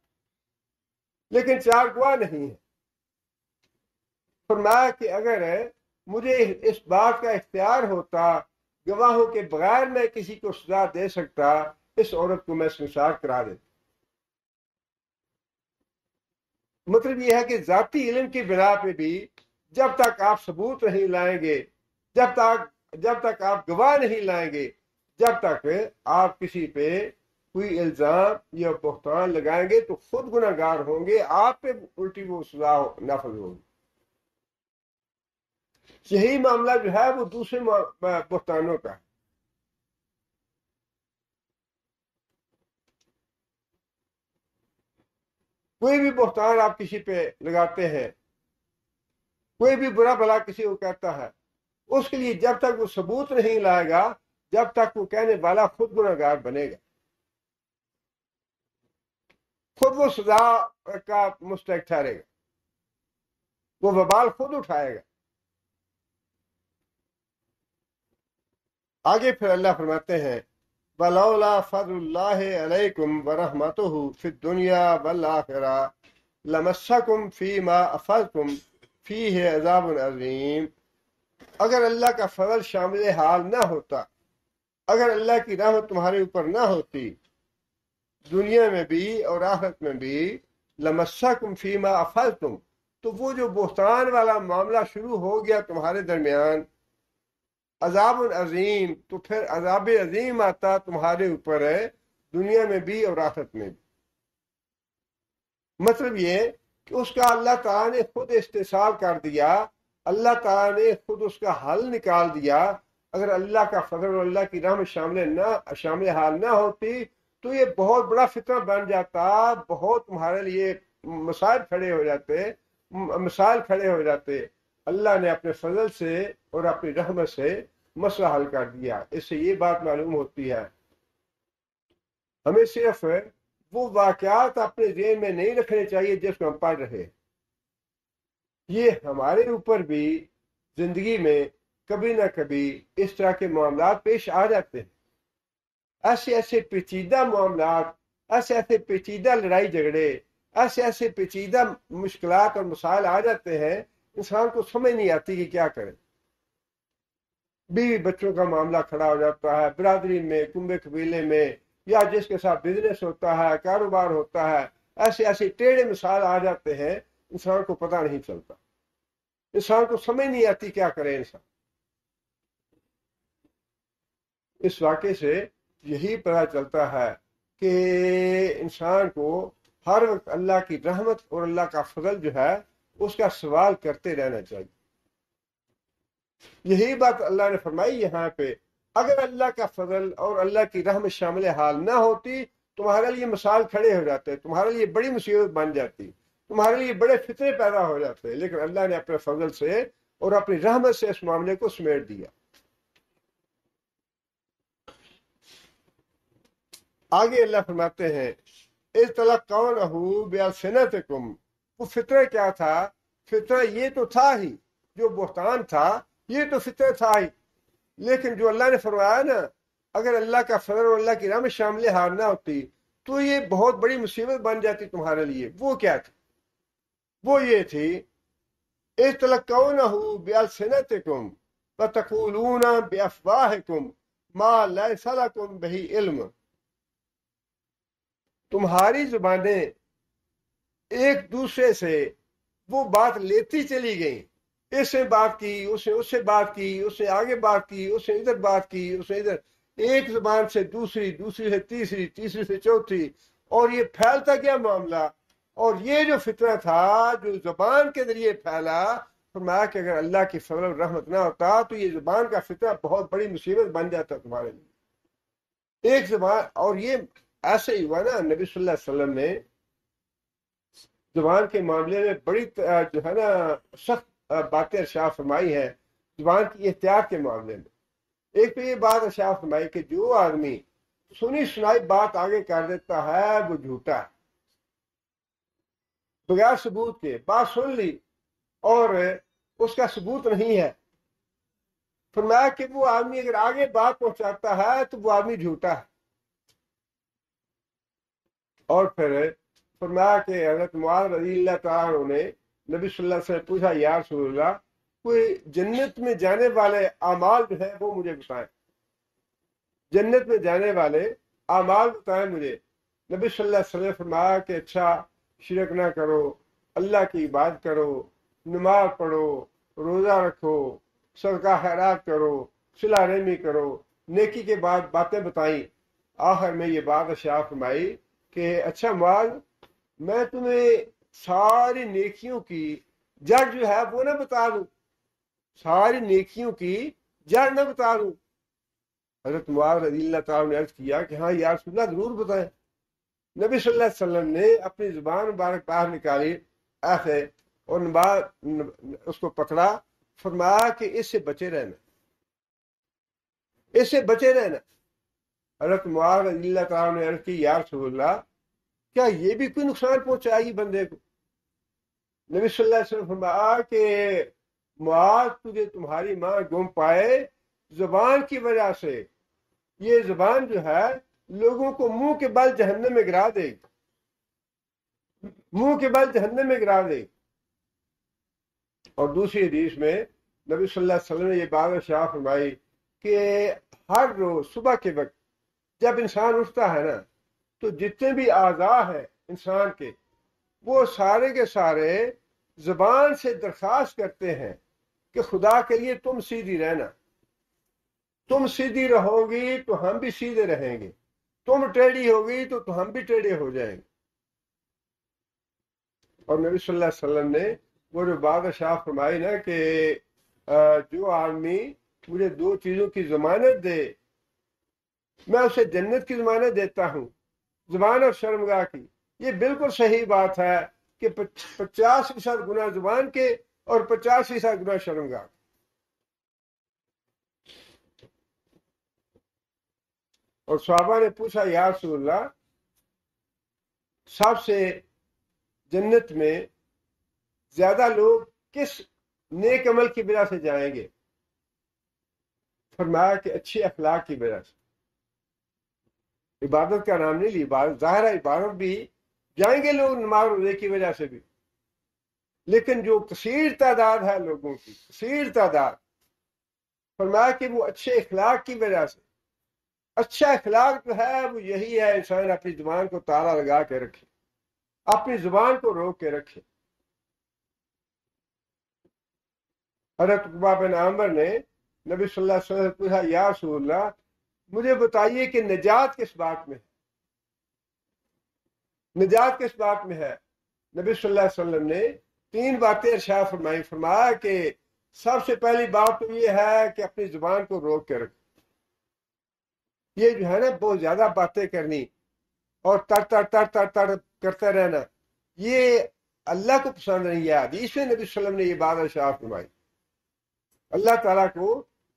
لیکن 4 گواہ نہیں ہے۔ فرمایا کہ اگر مجھے اس بات کا اختیار ہوتا گواہوں کے بغیر میں کسی کو سزا دے سکتا، اس عورت کو میں سنسار کرا دیتا۔ مطلب یہ ہے کہ ذاتی علم کی بنا پہ بھی جب تک آپ ثبوت نہیں لائیں گے، جب تک آپ گواہ نہیں لائیں گے، جب تک آپ کسی پہ کوئی الزام یا بہتان لگائیں گے تو خود گناہ گار ہوں گے، آپ پہ الٹی وہ سزا نافذ ہوگی۔ یہی معاملہ جو ہے وہ دوسرے بہتانوں کا ہے۔ کوئی بھی بہتان آپ کسی پہ لگاتے ہیں، کوئی بھی برا بھلا کسی کو کہتا ہے، اس کے لیے جب تک وہ ثبوت نہیں لائے گا، جب تک وہ کہنے والا خود گناہ گار بنے گا، خود وہ سزا کا مستحق ٹھہرے گا، وہ وبال خود اٹھائے گا۔ آگے پھر اللہ فرماتے ہیں وَلَوْلَا فَضْلُ اللَّهِ عَلَيْكُمْ وَرَحْمَتُهُ فِي الدُّنْيَا وَالْآخِرَةِ لَمَسَّكُمْ فِي مَا أَفَضْتُمْ فِيهِ عَذَابٌ عَظِيمٌ۔ اگر اللہ کا فضل شامل حال نہ ہوتا، اگر اللہ کی رحمت تمہارے اوپر نہ ہوتی دنیا میں بھی اور آخرت میں بھی، لَمَسَّكُمْ فِي مَا أَفَضْتُمْ، تو وہ جو بہتان والا معاملہ شروع ہو گیا تمہارے درمیان، عذاب عظیم، تو پھر عذاب عظیم آتا تمہارے اوپر ہے دنیا میں بھی اور آخرت میں بھی۔ مطلب یہ کہ اس کا اللہ تعالیٰ نے خود استحصال کر دیا، اللہ تعالیٰ نے خود اس کا حل نکال دیا۔ اگر اللہ کا فضل اور اللہ کی رحمت شامل حال نہ ہوتی تو یہ بہت بڑا فتنہ بن جاتا، بہت تمہارے لیے مسائل کھڑے ہو جاتے۔ اللہ نے اپنے فضل سے اور اپنی رحمت سے مسئلہ حل کر دیا۔ اس سے یہ بات معلوم ہوتی ہے ہمیں صرف وہ واقعات اپنے ذہن میں نہیں رکھنے چاہیے جس کو ہم پڑھ رہے ہیں، یہ ہمارے اوپر بھی زندگی میں کبھی نہ کبھی اس طرح کے معاملات پیش آ جاتے ہیں۔ ایسے پیچیدہ معاملات، ایسے پیچیدہ لڑائی جھگڑے، ایسے پیچیدہ مشکلات اور مسائل آ جاتے ہیں، انسان کو سمجھ نہیں آتی کہ کیا کرے۔ بیوی بچوں کا معاملہ کھڑا ہو جاتا ہے، برادری میں، کنبے قبیلے میں، یا جس کے ساتھ بزنس ہوتا ہے، کاروبار ہوتا ہے، ایسے ٹیڑھے مسائل آ جاتے ہیں، انسان کو پتہ نہیں چلتا، انسان کو سمجھ نہیں آتی کیا کرے انسان۔ اس واقعے سے یہی پتہ چلتا ہے کہ انسان کو ہر وقت اللہ کی رحمت اور اللہ کا فضل جو ہے اس کا سوال کرتے رہنا چاہیے. یہی بات اللہ نے فرمائی یہاں پہ. اگر اللہ کا فضل اور اللہ کی رحمت شامل حال نہ ہوتی تمہارے لیے مسائل کھڑے ہو جاتے, تمہارے لیے بڑی مصیبت بن جاتی, تمہارے لیے بڑے فتنے پیدا ہو جاتے, لیکن اللہ نے اپنے فضل سے اور اپنی رحمت سے اس معاملے کو سمیٹ دیا. آگے اللہ فرماتے ہیں اس تلقونه بألسنتکم. وہ فطرہ کیا تھا؟ فطرہ یہ تو تھا ہی, جو بہتان تھا یہ تو فطرہ تھا ہی, لیکن جو اللہ نے فرمایا نا اگر اللہ کا فضل اور اللہ کی رحمت شامل حال نہ ہوتی تو یہ بہت بڑی مصیبت بن جاتی تمہارے لیے. وہ کیا تھی؟ وہ یہ تھی اذ تلقونه بألسنتکم وتقولون بأفواهکم ما لیس لکم به علم. تمہاری زبانیں ایک دوسرے سے وہ بات لیتی چلی گئیں, اس سے بات کی, اس سے بات کی, اس سے آگے بات کی, اس سے ادھر بات کی, اس سے ادھر, ایک زبان سے دوسری, دوسری سے تیسری, تیسری سے چوتھی, اور یہ پھیلتا گیا معاملہ. اور یہ جو فتنہ تھا جو زبان کے ذریعے پھیلا, فرمایا کہ اگر اللہ کی فضل و رحمت نہ ہوتا تو یہ زبان کا فتنہ بہت بڑی مصیبت بن جاتا تمہارے لیے. ایک زبان, اور یہ ایسے ہی ہوا نا, نبی صلی اللہ علیہ وسلم نے زبان کے معاملے میں بڑی جو ہے نا سخت باتیں ارشاد فرمائی ہیں زبان کی احتیاط کے معاملے میں. ایک تو یہ بات ارشاد فرمائی کہ جو آدمی سنی سنائی بات آگے کر دیتا ہے وہ جھوٹا ہے. بغیر ثبوت کے بات سن لی اور اس کا ثبوت نہیں ہے, فرمایا کہ وہ آدمی اگر آگے بات پہنچاتا ہے تو وہ آدمی جھوٹا ہے. اور پھر فرمایا کہ حضرت معاذ رضی اللہ تعالیٰ نے نبی صلی اللہ علیہ وسلم پوچھا یا رسول اللہ کوئی جنت میں جانے والے اعمال جو ہیں وہ مجھے بتائیں, جنت میں جانے والے اعمال بتائیں مجھے. نبی صلی اللہ علیہ وسلم فرمایا کہ اچھا شرک نہ کرو, اللہ کی عبادت کرو, نماز پڑھو, روزہ رکھو, صدقہ خیرات کرو, صلہ رحمی کرو, نیکی کے بعد باتیں بتائیں. آخر میں یہ بات ارشاد فرمائی کہ اچھا معاذ میں تمہیں ساری نیکیوں کی جڑ جو ہے وہ نہ بتا دوں, ساری نیکیوں کی جڑ نہ بتا دوں. حضرت معاذ رضی اللہ تعالیٰ نے عرض کیا کہ ہاں یا رسول اللہ ضرور بتائیں. نبی صلی اللہ علیہ وسلم نے اپنی زبان مبارک باہر نکالی ایسے اور اس کو پکڑا, فرمایا کہ اس سے بچے رہنا, اس سے بچے رہنا. حضرت معاذ رضی اللہ تعالیٰ نے عرض کی یا رسول اللہ کیا یہ بھی کوئی نقصان پہنچائے گی بندے کو؟ نبی صلی اللہ علیہ وسلم فرمایا کہ معاذ تجھے تمہاری ماں گم پائے زبان کی وجہ سے, یہ زبان جو ہے لوگوں کو منہ کے بل جہنم میں گرا دے گی, منہ کے بل جہنم میں گرا دے گی. اور دوسری حدیث میں نبی صلی اللہ علیہ وسلم نے یہ بات ارشاد فرمائی کہ ہر روز صبح کے وقت جب انسان اٹھتا ہے نا تو جتنے بھی اعضاء ہیں انسان کے وہ سارے کے سارے زبان سے درخواست کرتے ہیں کہ خدا کے لیے تم سیدھی رہنا, تم سیدھی رہو گی تو ہم بھی سیدھے رہیں گے, تم ٹیڑھی ہوگی تو ہم بھی ٹیڑھے ہو جائیں گے. اور نبی صلی اللہ علیہ وسلم نے وہ جو بات ارشاد فرمائی نا کہ جو آدمی مجھے دو چیزوں کی ضمانت دے میں اسے جنت کی ضمانت دیتا ہوں, زبان اور شرمگاہ کی. یہ بالکل صحیح بات ہے کہ 50% گناہ زبان کے اور 50% گناہ شرمگاہ. اور صحابہ نے پوچھا یا رسول اللہ سب سے جنت میں زیادہ لوگ کس نیک عمل کی وجہ سے جائیں گے؟ فرمایا کہ اچھی اخلاق کی وجہ سے. عبادت کا نام نہیں لی, عبادت ظاہر ہے, عبادت بھی جائیں گے لوگ نماز روزے کی وجہ سے بھی, لیکن جو کثیر تعداد ہے لوگوں کی, کثیر تعداد, فرمایا کہ وہ اچھے اخلاق کی وجہ سے. اچھا اخلاق جو ہے وہ یہی ہے انسان اپنی زبان کو تالا لگا کے رکھے, اپنی زبان کو روک کے رکھے. حضرت عقبہ بن عامر نے نبی صلی اللہ علیہ وسلم پوچھا یا رسول اللہ مجھے بتائیے کہ نجات کس بات میں ہے؟ نجات کس بات میں ہے؟ نبی صلی اللہ علیہ وسلم نے 3 باتیں ارشاد فرمائی. فرمایا کہ سب سے پہلی بات تو یہ ہے کہ اپنی زبان کو روک کے رکھو. یہ جو ہے نا بہت زیادہ باتیں کرنی اور تڑ تڑ تڑ تڑ تڑ کرتے رہنا، یہ اللہ کو پسند نہیں ہے. حدیث میں نبی صلی اللہ علیہ وسلم نے یہ بات ارشاد فرمائی. اللہ تعالیٰ کو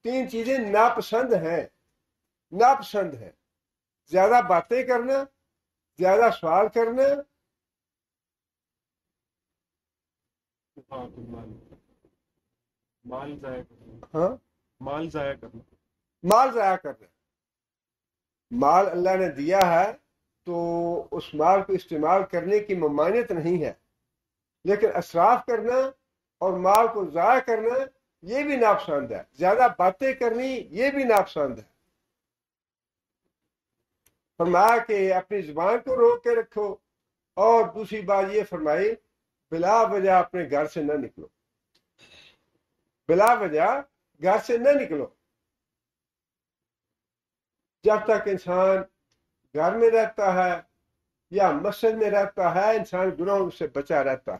3 چیزیں ناپسند ہیں. ناپسند ہے: زیادہ باتیں کرنا، زیادہ سوال کرنا، مال ضائع کرنا. ہاں مال ضائع کرنا. مال ضائع کرنا. مال اللہ نے دیا ہے تو اس مال کو استعمال کرنے کی ممانعت نہیں ہے، لیکن اسراف کرنا اور مال کو ضائع کرنا یہ بھی ناپسند ہے. زیادہ باتیں کرنی یہ بھی ناپسند ہے. فرمایا کہ اپنی زبان کو روک کے رکھو، اور دوسری بات یہ فرمائی بلا وجہ اپنے گھر سے نہ نکلو. بلا وجہ گھر سے نہ نکلو. جب تک انسان گھر میں رہتا ہے یا مسجد میں رہتا ہے انسان گناہوں سے بچا رہتا ہے.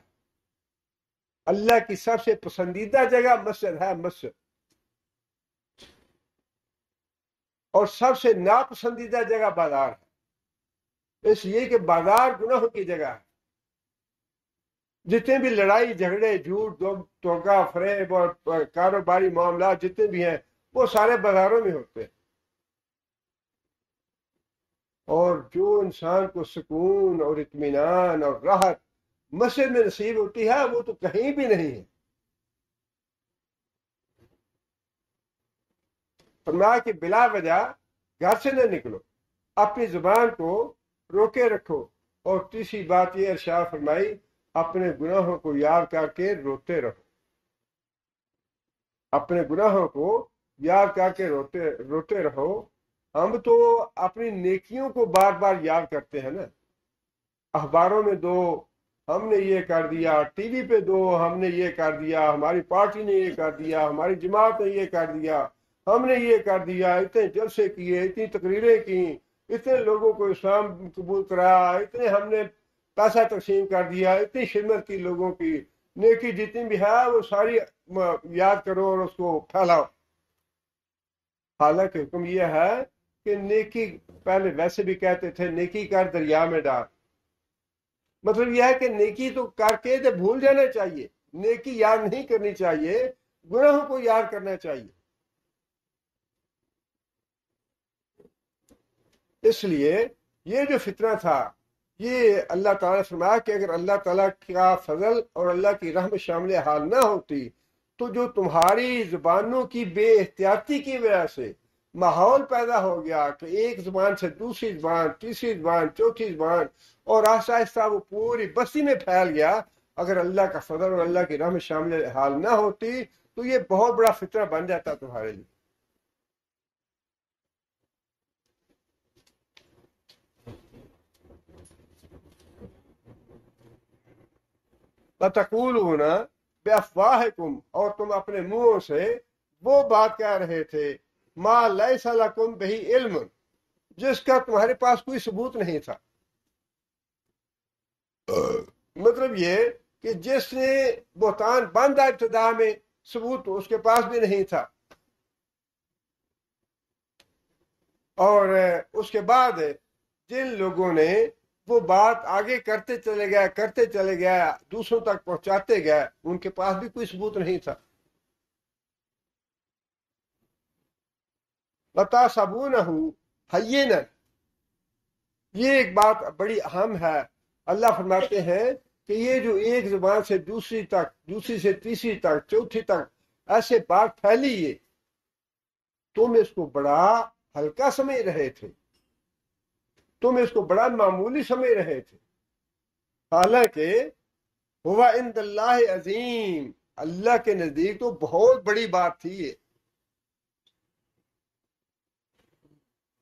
اللہ کی سب سے پسندیدہ جگہ مسجد ہے، مسجد. اور سب سے ناپسندیدہ جگہ بازار ہے، اس لیے کہ بازار گناہوں کی جگہ ہے. جتنے بھی لڑائی جھگڑے جھوٹ دھوکہ فریب اور کاروباری معاملات جتنے بھی ہیں وہ سارے بازاروں میں ہوتے ہیں. اور جو انسان کو سکون اور اطمینان اور راحت مسجد میں نصیب ہوتی ہے وہ تو کہیں بھی نہیں ہے. فرمایا کہ بلا وجہ گھر سے نہ نکلو، اپنی زبان کو روکے رکھو. اور تیسری بات یہ ارشاد فرمائی اپنے گناہوں کو یاد کر کے روتے رہو. اپنے گناہوں کو یاد کر کے روتے رہو. ہم تو اپنی نیکیوں کو بار بار یاد کرتے ہیں نا، اخباروں میں دو ہم نے یہ کر دیا، ٹی وی پہ دو ہم نے یہ کر دیا، ہماری پارٹی نے یہ کر دیا، ہماری جماعت نے یہ کر دیا، ہم نے یہ کر دیا، اتنے جلسے کیے، اتنی تقریریں کی، اتنے لوگوں کو اسلام قبول کرایا، اتنے ہم نے پیسہ تقسیم کر دیا، اتنی خدمت کی لوگوں کی. نیکی جتنی بھی ہے وہ ساری یاد کرو اور اس کو پھیلاؤ. حالانکہ حکم یہ ہے کہ نیکی پہلے ویسے بھی کہتے تھے نیکی کر دریا میں ڈال. مطلب یہ ہے کہ نیکی تو کر کے تو بھول جانا چاہیے، نیکی یاد نہیں کرنی چاہیے، گناہوں کو یاد کرنا چاہیے. اس لیے یہ جو فتنہ تھا یہ اللہ تعالیٰ نے فرمایا کہ اگر اللہ تعالیٰ کا فضل اور اللہ کی رحمت شامل حال نہ ہوتی تو جو تمہاری زبانوں کی بے احتیاطی کی وجہ سے ماحول پیدا ہو گیا کہ ایک زبان سے دوسری زبان، تیسری زبان، چوتھی زبان، اور آہستہ آہستہ وہ پوری بستی میں پھیل گیا، اگر اللہ کا فضل اور اللہ کی رحمت شامل حال نہ ہوتی تو یہ بہت بڑا فتنہ بن جاتا تمہارے لیے. بَتَقُولُونَ بِأَفْوَاهِكُمْ، اور تم اپنے منہوں سے وہ بات کہہ رہے تھے ما لیس لکم بہ علم، جس کا تمہارے پاس کوئی ثبوت نہیں تھا. مطلب یہ کہ جس نے بہتان باندھا ابتدا میں ثبوت تو اس کے پاس بھی نہیں تھا، اور اس کے بعد جن لوگوں نے وہ بات آگے کرتے چلے گئے دوسروں تک پہنچاتے گئے ان کے پاس بھی کوئی ثبوت نہیں تھا. وَتَحْسَبُونَهُ هَيِّنًا، یہ ایک بات بڑی اہم ہے. اللہ فرماتے ہیں کہ یہ جو ایک زبان سے دوسری تک، دوسری سے تیسری تک، چوتھی تک ایسے بات پھیلی ہے، تم اس کو بڑا ہلکا سمجھ رہے تھے، تم اس کو بڑا معمولی سمجھ رہے تھے، حالانکہ ہوا عند اللہ عظیم، اللہ کے نزدیک تو بہت بڑی بات تھی یہ.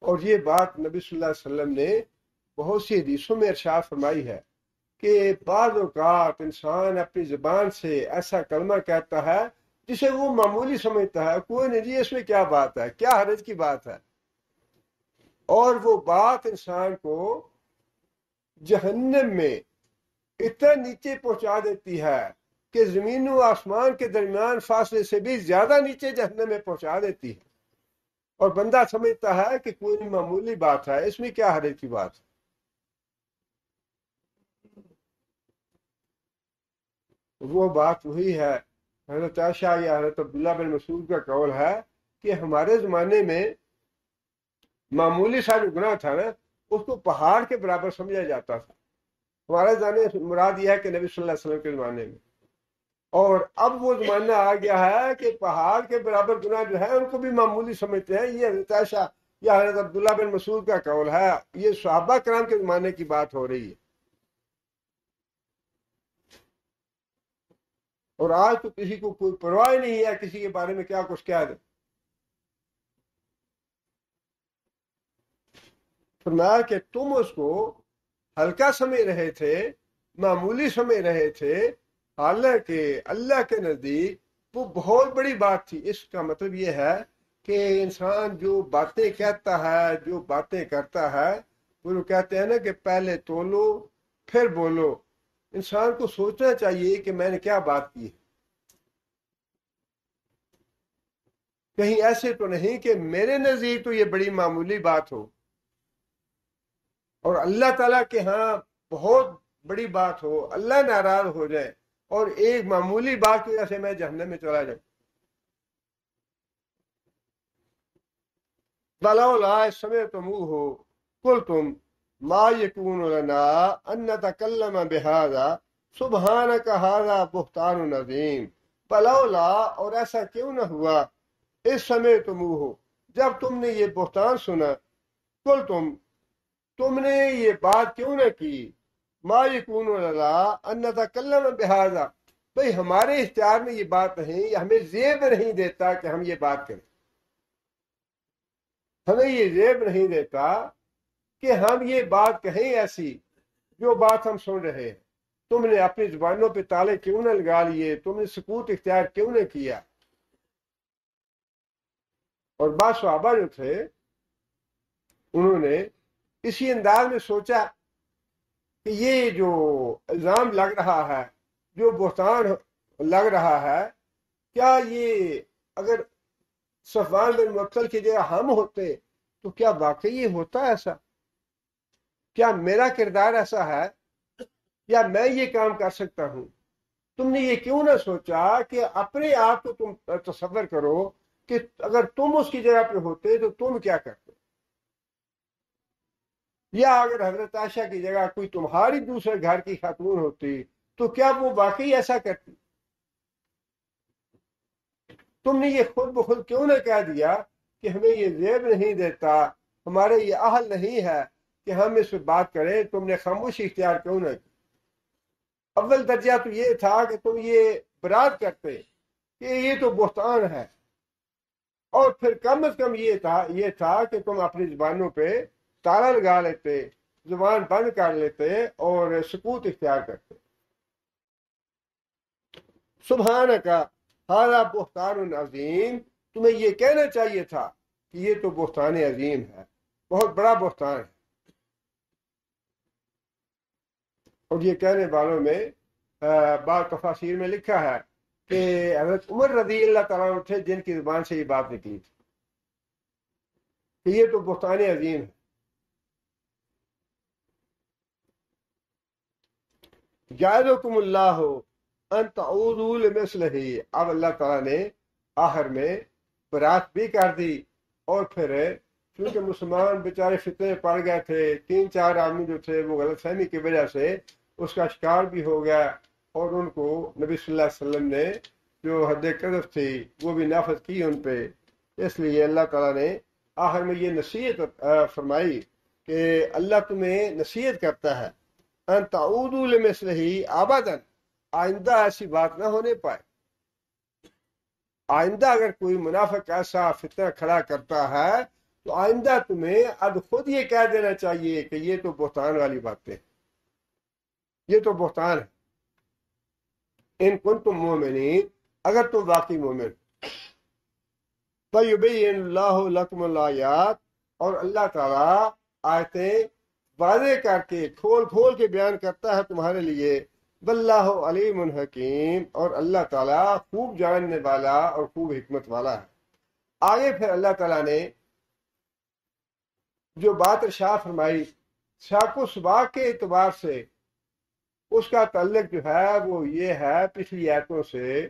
اور یہ بات نبی صلی اللہ علیہ وسلم نے بہت سی حدیثوں میں ارشاد فرمائی ہے کہ بعض اوقات انسان اپنی زبان سے ایسا کلمہ کہتا ہے جسے وہ معمولی سمجھتا ہے، کوئی نہیں جی اس میں کیا بات ہے، کیا حرج کی بات ہے، اور وہ بات انسان کو جہنم میں اتنا نیچے پہنچا دیتی ہے کہ زمین و آسمان کے درمیان فاصلے سے بھی زیادہ نیچے جہنم میں پہنچا دیتی ہے، اور بندہ سمجھتا ہے کہ کوئی معمولی بات ہے، اس میں کیا حرج کی بات ہے۔ وہ بات وہی ہے، حضرت عائشہ یا حضرت عبداللہ بن مسعود کا قول ہے کہ ہمارے زمانے میں معمولی سا جو گناہ تھا نا اس کو پہاڑ کے برابر سمجھا جاتا تھا۔ ہمارے زمانے مراد یہ ہے کہ نبی صلی اللہ علیہ وسلم کے زمانے میں، اور اب وہ زمانہ آ گیا ہے کہ پہاڑ کے برابر گناہ جو ہے ان کو بھی معمولی سمجھتے ہیں۔ یہ حضرت عائشہ یا حضرت عبداللہ بن مسعود کا قول ہے، یہ صحابہ کرام کے زمانے کی بات ہو رہی ہے، اور آج تو کسی کو کوئی پرواہ نہیں ہے کسی کے بارے میں کیا کچھ کہہ دے۔ فرمایا کہ تم اس کو ہلکا سمجھ رہے تھے، معمولی سمجھ رہے تھے، حالانکہ اللہ کے نزدیک وہ بہت بڑی بات تھی۔ اس کا مطلب یہ ہے کہ انسان جو باتیں کہتا ہے، جو باتیں کرتا ہے، وہ کہتے ہیں نا کہ پہلے تولو پھر بولو۔ انسان کو سوچنا چاہیے کہ میں نے کیا بات کی ہے، کہیں ایسے تو نہیں کہ میرے نزدیک تو یہ بڑی معمولی بات ہو اور اللہ تعالیٰ کے ہاں بہت بڑی بات ہو، اللہ ناراض ہو جائے اور ایک معمولی بات کی وجہ سے میں جہنم میں چلا جاؤں۔ فلولا سمعتموه قلتم ما يكون لنا ان نتكلم بهذا سبحانك هذا بہتان عظیم۔ فلولا، اور ایسا کیوں نہ ہوا، اس سمعتموه، جب تم نے یہ بہتان سنا، تم نے یہ بات کیوں نہ کی، ما یکون لنا ان نتکلم بہذا، بھئی ہمارے اختیار میں یہ بات نہیں، یا ہمیں زیب نہیں دیتا کہ ہم یہ بات کریں، ہمیں یہ زیب نہیں دیتا کہ ہم یہ بات کہیں ایسی جو بات ہم سن رہے ہیں۔ تم نے اپنی زبانوں پہ تالے کیوں نہ لگا لیے، تم نے سکوت اختیار کیوں نہ کیا۔ اور بعض صحابہ جو تھے انہوں نے اسی انداز میں سوچا کہ یہ جو الزام لگ رہا ہے، جو بہتان لگ رہا ہے، کیا یہ اگر صفوان بن معطل کی جگہ ہم ہوتے تو کیا واقعی یہ ہوتا ایسا؟ کیا میرا کردار ایسا ہے یا میں یہ کام کر سکتا ہوں؟ تم نے یہ کیوں نہ سوچا کہ اپنے آپ کو تم تصور کرو کہ اگر تم اس کی جگہ پہ ہوتے تو تم کیا کرتے، یا اگر حضرت عائشہ کی جگہ کوئی تمہاری دوسرے گھر کی خاتون ہوتی تو کیا وہ واقعی ایسا کرتی؟ تم نے یہ خود بخود کیوں نہ کہہ دیا کہ ہمیں یہ زیب نہیں دیتا، ہمارے یہ اہل نہیں ہے کہ ہم اس پہ بات کریں، تم نے خاموشی اختیار کیوں نہ کی؟ اول درجہ تو یہ تھا کہ تم یہ برات کرتے کہ یہ تو بہتان ہے، اور پھر کم از کم یہ تھا کہ تم اپنی زبانوں پہ تالا لگا لیتے، زبان بند کر لیتے اور سکوت اختیار کرتے۔ سبحانک ھذا بہتان عظیم، تمہیں یہ کہنا چاہیے تھا کہ یہ تو بہتان عظیم ہے، بہت بڑا بہتان ہے۔ اور یہ کہنے والوں میں بعض تفاسیر میں لکھا ہے کہ حضرت عمر رضی اللہ تعالیٰ عنہ تھے جن کی زبان سے یہ بات نکلی تھی کہ یہ تو بہتان عظیم ہے۔ یعظکم اللہ ان تعودوا لمثلہ، اب اللہ تعالیٰ نے آخر میں برات بھی کر دی، اور پھر کیونکہ مسلمان بیچارے فتنے پڑ گئے تھے، 3-4 آدمی جو تھے وہ غلط فہمی کی وجہ سے اس کا شکار بھی ہو گیا، اور ان کو نبی صلی اللہ علیہ وسلم نے جو حد قذف تھی وہ بھی نافذ کی ان پہ۔ اس لیے اللہ تعالیٰ نے آخر میں یہ نصیحت فرمائی کہ اللہ تمہیں نصیحت کرتا ہے ان تعودوا لمثلہ ابدا، آئندہ ایسی بات نہ ہونے پائے۔ آئندہ اگر کوئی منافق ایسا فتنہ کھڑا کرتا ہے تو آئندہ تمہیں اب خود یہ کہہ دینا چاہیے کہ یہ تو بہتان والی باتیں، یہ تو بہتان ہے۔ ان کنتم مومنین، اگر تم واقعی مومن، فیبین اللہ لکم الآیات، اور اللہ تعالیٰ آیتیں واضح کر کے کھول کھول کے بیان کرتا ہے تمہارے لیے، واللہ علیم حکیم، اور اللہ تعالیٰ خوب جاننے والا اور خوب حکمت والا ہے۔ آگے پھر اللہ تعالیٰ نے جو بات ارشاد فرمائی شاق و سباق کے اعتبار سے، اس کا تعلق جو ہے وہ یہ ہے پچھلی آیتوں سے،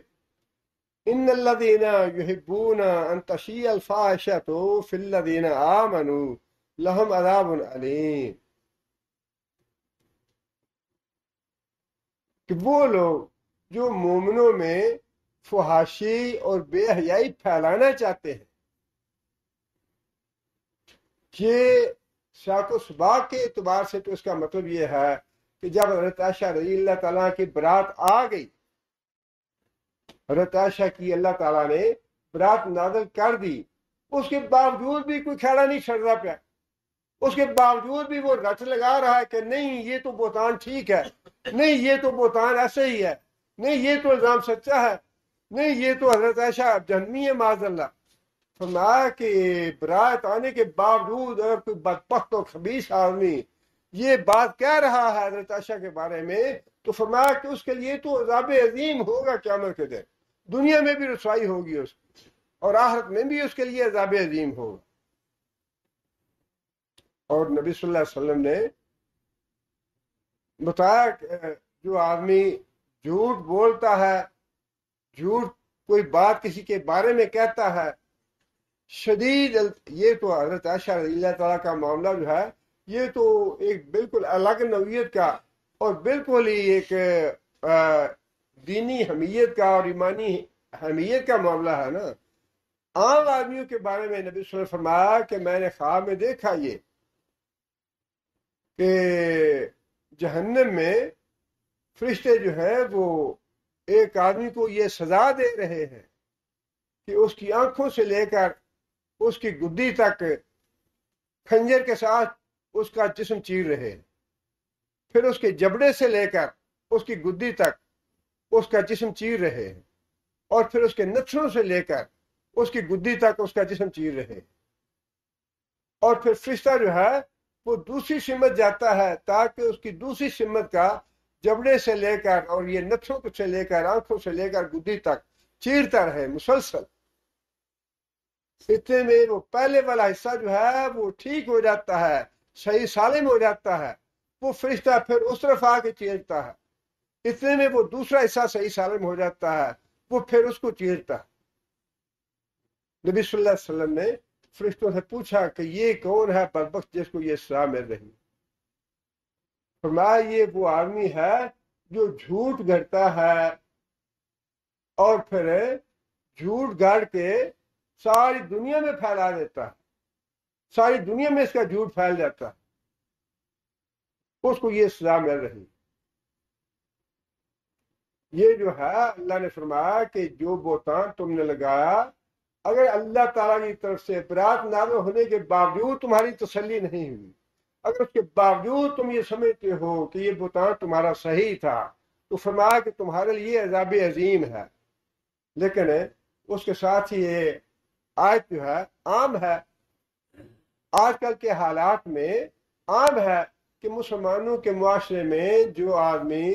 ان الذین یحبون ان تشیع الفاحشۃ فی الذین آمنوا لہم عذاب علیم، کہ وہ لوگ جو مومنوں میں فحاشی اور بے حیائی پھیلانا چاہتے ہیں، یہ شاق و سباق کے اعتبار سے تو اس کا مطلب یہ ہے کہ جب حضرت عائشہ رضی اللہ تعالیٰ کی برات آ گئی، حضرت عائشہ کی اللہ تعالیٰ نے برات نازل کر دی، اس کے باوجود بھی کوئی کھڑا نہیں چھڑتا پیا، اس کے باوجود بھی وہ رٹ لگا رہا ہے کہ نہیں یہ تو بہتان ٹھیک ہے، نہیں یہ تو بہتان ایسے ہی ہے، نہیں یہ تو الزام سچا ہے، نہیں یہ تو حضرت عائشہ جہنمی ہے معاذ اللہ۔ فرمایا کہ برات آنے کے باوجود اگر کوئی بدبخت اور خبیث آدمی یہ بات کہہ رہا ہے حضرت عائشہ کے بارے میں، تو فرمایا کہ اس کے لیے تو عذاب عظیم ہوگا قیامت کے دن، دنیا میں بھی رسوائی ہوگی اس کی، اور آخرت میں بھی اس کے لیے عذاب عظیم ہوگا۔ اور نبی صلی اللہ علیہ وسلم نے بتایا کہ جو آدمی جھوٹ بولتا ہے، جھوٹ کوئی بات کسی کے بارے میں کہتا ہے، شدید، یہ تو حضرت عائشہ رضی اللہ تعالیٰ کا معاملہ جو ہے یہ تو ایک بالکل الگ نوعیت کا اور بالکل ہی ایک دینی حمیت کا اور ایمانی حمیت کا معاملہ ہے نا۔ عام آدمیوں کے بارے میں نبی صلی اللہ علیہ وسلم نے فرمایا کہ میں نے خواب میں دیکھا یہ کہ جہنم میں فرشتے جو ہیں وہ ایک آدمی کو یہ سزا دے رہے ہیں کہ اس کی آنکھوں سے لے کر اس کی گدی تک خنجر کے ساتھ اس کا جسم چیر رہے ہیں، پھر اس کے جبڑے سے لے کر اس کی گدی تک اس کا جسم چیر رہے ہیں، اور پھر اس کے نتھنوں سے لے کر اس کی گدی تک اس کا جسم چیر رہے ہیں، اور پھر فرشتہ جو ہے وہ دوسری سمت جاتا ہے تاکہ اس کی دوسری سمت کا جبڑے سے لے کر اور یہ نتھوں سے لے کر آنکھوں سے لے کر گدی تک چیرتا رہے مسلسل۔ اتنے میں وہ پہلے والا حصہ جو ہے وہ ٹھیک ہو جاتا ہے، صحیح سالم ہو جاتا ہے، وہ فرشتہ پھر اس طرف آ کے چیرتا ہے، اتنے میں وہ دوسرا حصہ صحیح سالم ہو جاتا ہے، وہ پھر اس کو چیرتا ہے۔ نبی صلی اللہ علیہ وسلم نے فرشتوں سے پوچھا کہ یہ کون ہے بدبخت جس کو یہ سزا مل رہی؟ فرمایا یہ وہ آدمی ہے جو جھوٹ گھڑتا ہے اور پھر جھوٹ گاڑ کے ساری دنیا میں پھیلا دیتا ہے، ساری دنیا میں اس کا جھوٹ پھیل جاتا ہے، اس کو یہ سزا مل رہی۔ یہ جو ہے اللہ نے فرمایا کہ جو بہتان تم نے لگایا، اگر اللہ تعالیٰ کی طرف سے برات نازل ہونے کے باوجود تمہاری تسلی نہیں ہوئی، اگر اس کے باوجود تم یہ سمجھتے ہو کہ یہ بہتان تمہارا صحیح تھا، تو فرمایا کہ تمہارے لیے عذاب عظیم ہے۔ لیکن اس کے ساتھ ہی یہ آیت جو ہے عام ہے، آج کل کے حالات میں عام ہے کہ مسلمانوں کے معاشرے میں جو آدمی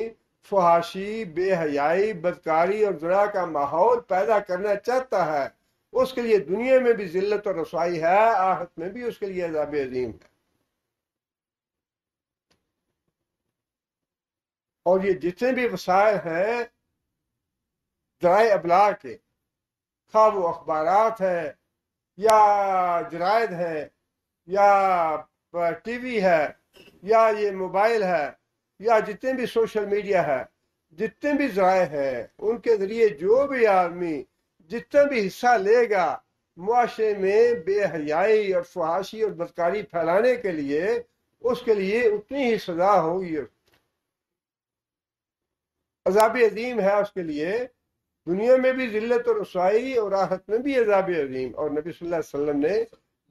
فحاشی، بے حیائی، بدکاری اور زنا کا ماحول پیدا کرنا چاہتا ہے، اس کے لیے دنیا میں بھی ذلت اور رسوائی ہے، آخرت میں بھی اس کے لیے عذاب عظیم ہے۔ اور یہ جتنے بھی وسائل ہیں ذرائع ابلاغ کے، خواہ وہ اخبارات ہیں یا جرائد ہیں یا ٹی وی ہے یا یہ موبائل ہے یا جتنے بھی سوشل میڈیا ہے، جتنے بھی ذرائع ہیں، ان کے ذریعے جو بھی آدمی جتنا بھی حصہ لے گا معاشرے میں بے حیائی اور فحاشی اور بدکاری پھیلانے کے لیے، اس کے لیے اتنی ہی سزا ہوگی، عذاب عظیم ہے اس کے لیے، دنیا میں بھی ذلت اور رسوائی اور آخرت میں بھی عذاب عظیم۔ اور نبی صلی اللہ علیہ وسلم نے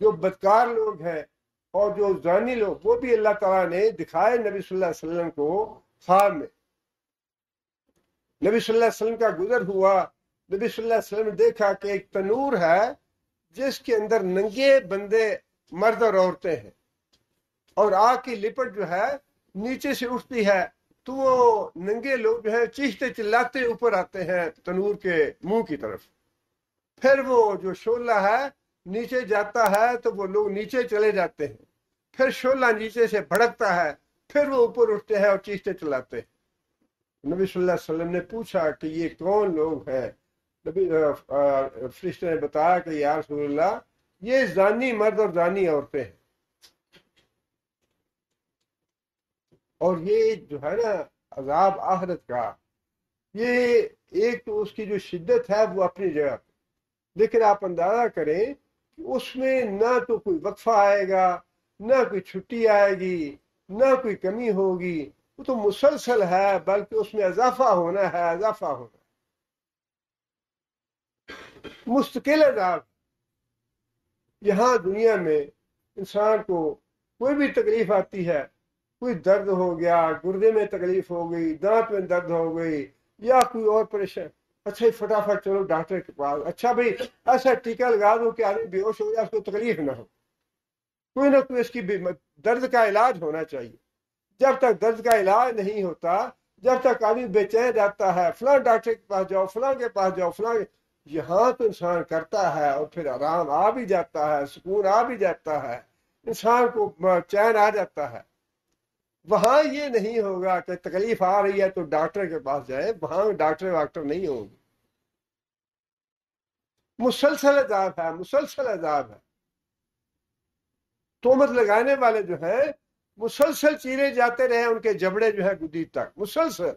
جو بدکار لوگ ہیں اور جو زانی لوگ، وہ بھی اللہ تعالیٰ نے دکھائے نبی صلی اللہ علیہ وسلم کو خواب میں۔ نبی صلی اللہ علیہ وسلم کا گزر ہوا، نبی صلی اللہ علیہ وسلم نے دیکھا کہ ایک تنور ہے جس کے اندر ننگے بندے مرد اور عورتیں ہیں، اور آگ کی لپٹ جو ہے نیچے سے اٹھتی ہے، تو وہ ننگے لوگ جو ہے چیختے چلاتے اوپر آتے ہیں تنور کے منہ کی طرف. پھر وہ جو شعلہ ہے نیچے جاتا ہے تو وہ لوگ نیچے چلے جاتے ہیں، پھر شعلہ نیچے سے بھڑکتا ہے، پھر وہ اوپر اٹھتے ہیں اور چیختے چلاتے ہیں. نبی صلی اللہ علیہ وسلم نے پوچھا کہ یہ کون لوگ ہیں؟ نبی فرشتے نے بتایا کہ یا رسول اللہ یہ زانی مرد اور زانی عورتیں ہیں. اور یہ جو ہے نا عذاب آخرت کا، یہ ایک تو اس کی جو شدت ہے وہ اپنی جگہ پہ، لیکن آپ اندازہ کریں کہ اس میں نہ تو کوئی وقفہ آئے گا، نہ کوئی چھٹی آئے گی، نہ کوئی کمی ہوگی، وہ تو مسلسل ہے، بلکہ اس میں اضافہ ہونا ہے، اضافہ ہونا ہے، مستقل عذاب. یہاں دنیا میں انسان کو کوئی بھی تکلیف آتی ہے، کوئی درد ہو گیا، گردے میں تکلیف ہو گئی، دانت میں درد ہو گئی، یا کوئی اور پریشان، اچھا فٹافٹ چلو ڈاکٹر کے پاس، اچھا بھائی ایسا ٹیکا لگا دو کہ آدمی بے ہوش ہو جائے، اس کو تکلیف نہ ہو، کوئی نہ کوئی اس کی درد کا علاج ہونا چاہیے. جب تک درد کا علاج نہیں ہوتا، جب تک آدمی بے چین رہتا ہے، فلاں ڈاکٹر کے پاس جاؤ، فلاں کے پاس جاؤ، فلاں یہاں تو انسان کرتا ہے اور پھر آرام آ بھی جاتا ہے، سکون آ بھی جاتا ہے، انسان کو چین آ جاتا ہے. وہاں یہ نہیں ہوگا کہ تکلیف آ رہی ہے تو ڈاکٹر کے پاس جائے، وہاں ڈاکٹر نہیں ہوں گے. مسلسل عذاب ہے، مسلسل عذاب ہے. تہمت لگانے والے جو ہیں مسلسل چیرے جاتے رہے، ان کے جبڑے جو ہے گدی تک، مسلسل،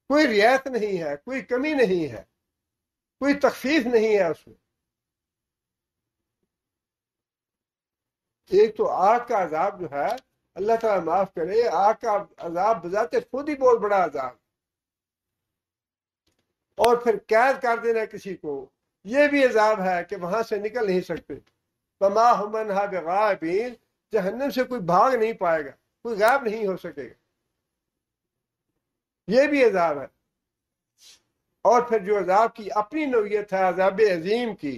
کوئی رعایت نہیں ہے، کوئی کمی نہیں ہے، کوئی تخفیف نہیں ہے اس میں. ایک تو آگ کا عذاب جو ہے، اللہ تعالیٰ معاف کرے، آگ کا عذاب بذات خود ہی بہت بڑا عذاب، اور پھر قید کر دینا کسی کو، یہ بھی عذاب ہے کہ وہاں سے نکل نہیں سکتے. فما هم عنها بغائبین، جہنم سے کوئی بھاگ نہیں پائے گا، کوئی غائب نہیں ہو سکے گا، یہ بھی عذاب ہے. اور پھر جو عذاب کی اپنی نوعیت ہے، عذاب عظیم کی،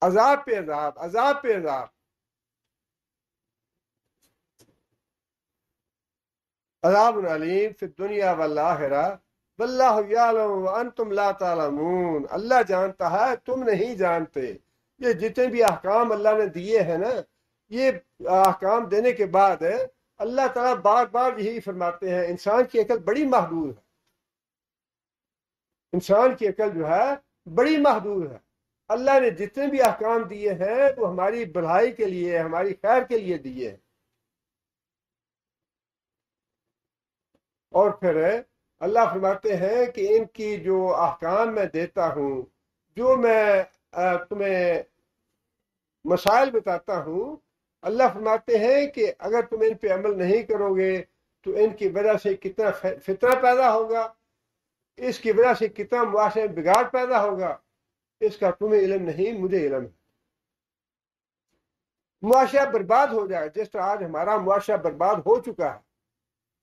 عذاب پہ عذاب، عذاب پہ عذاب. عذاب علیم فی الدنیا والآخرہ واللہ یعلم وانتم لا تعلمون. اللہ جانتا ہے، تم نہیں جانتے. یہ جتنے بھی احکام اللہ نے دیے ہیں نا، یہ احکام دینے کے بعد اللہ تعالیٰ بار بار یہی فرماتے ہیں انسان کی عقل بڑی محدود ہے، انسان کی عقل جو ہے بڑی محدود ہے. اللہ نے جتنے بھی احکام دیے ہیں وہ ہماری بھلائی کے لیے، ہماری خیر کے لیے دیے ہیں. اور پھر اللہ فرماتے ہیں کہ ان کی جو احکام میں دیتا ہوں، جو میں تمہیں مسائل بتاتا ہوں، اللہ فرماتے ہیں کہ اگر تم ان پہ عمل نہیں کرو گے تو ان کی وجہ سے کتنا فتنہ پیدا ہوگا، اس کی وجہ سے کتنا معاشرے میں بگاڑ پیدا ہوگا، اس کا تمہیں علم نہیں، مجھے علم ہے. معاشرہ برباد ہو جائے، جس طرح آج ہمارا معاشرہ برباد ہو چکا ہے،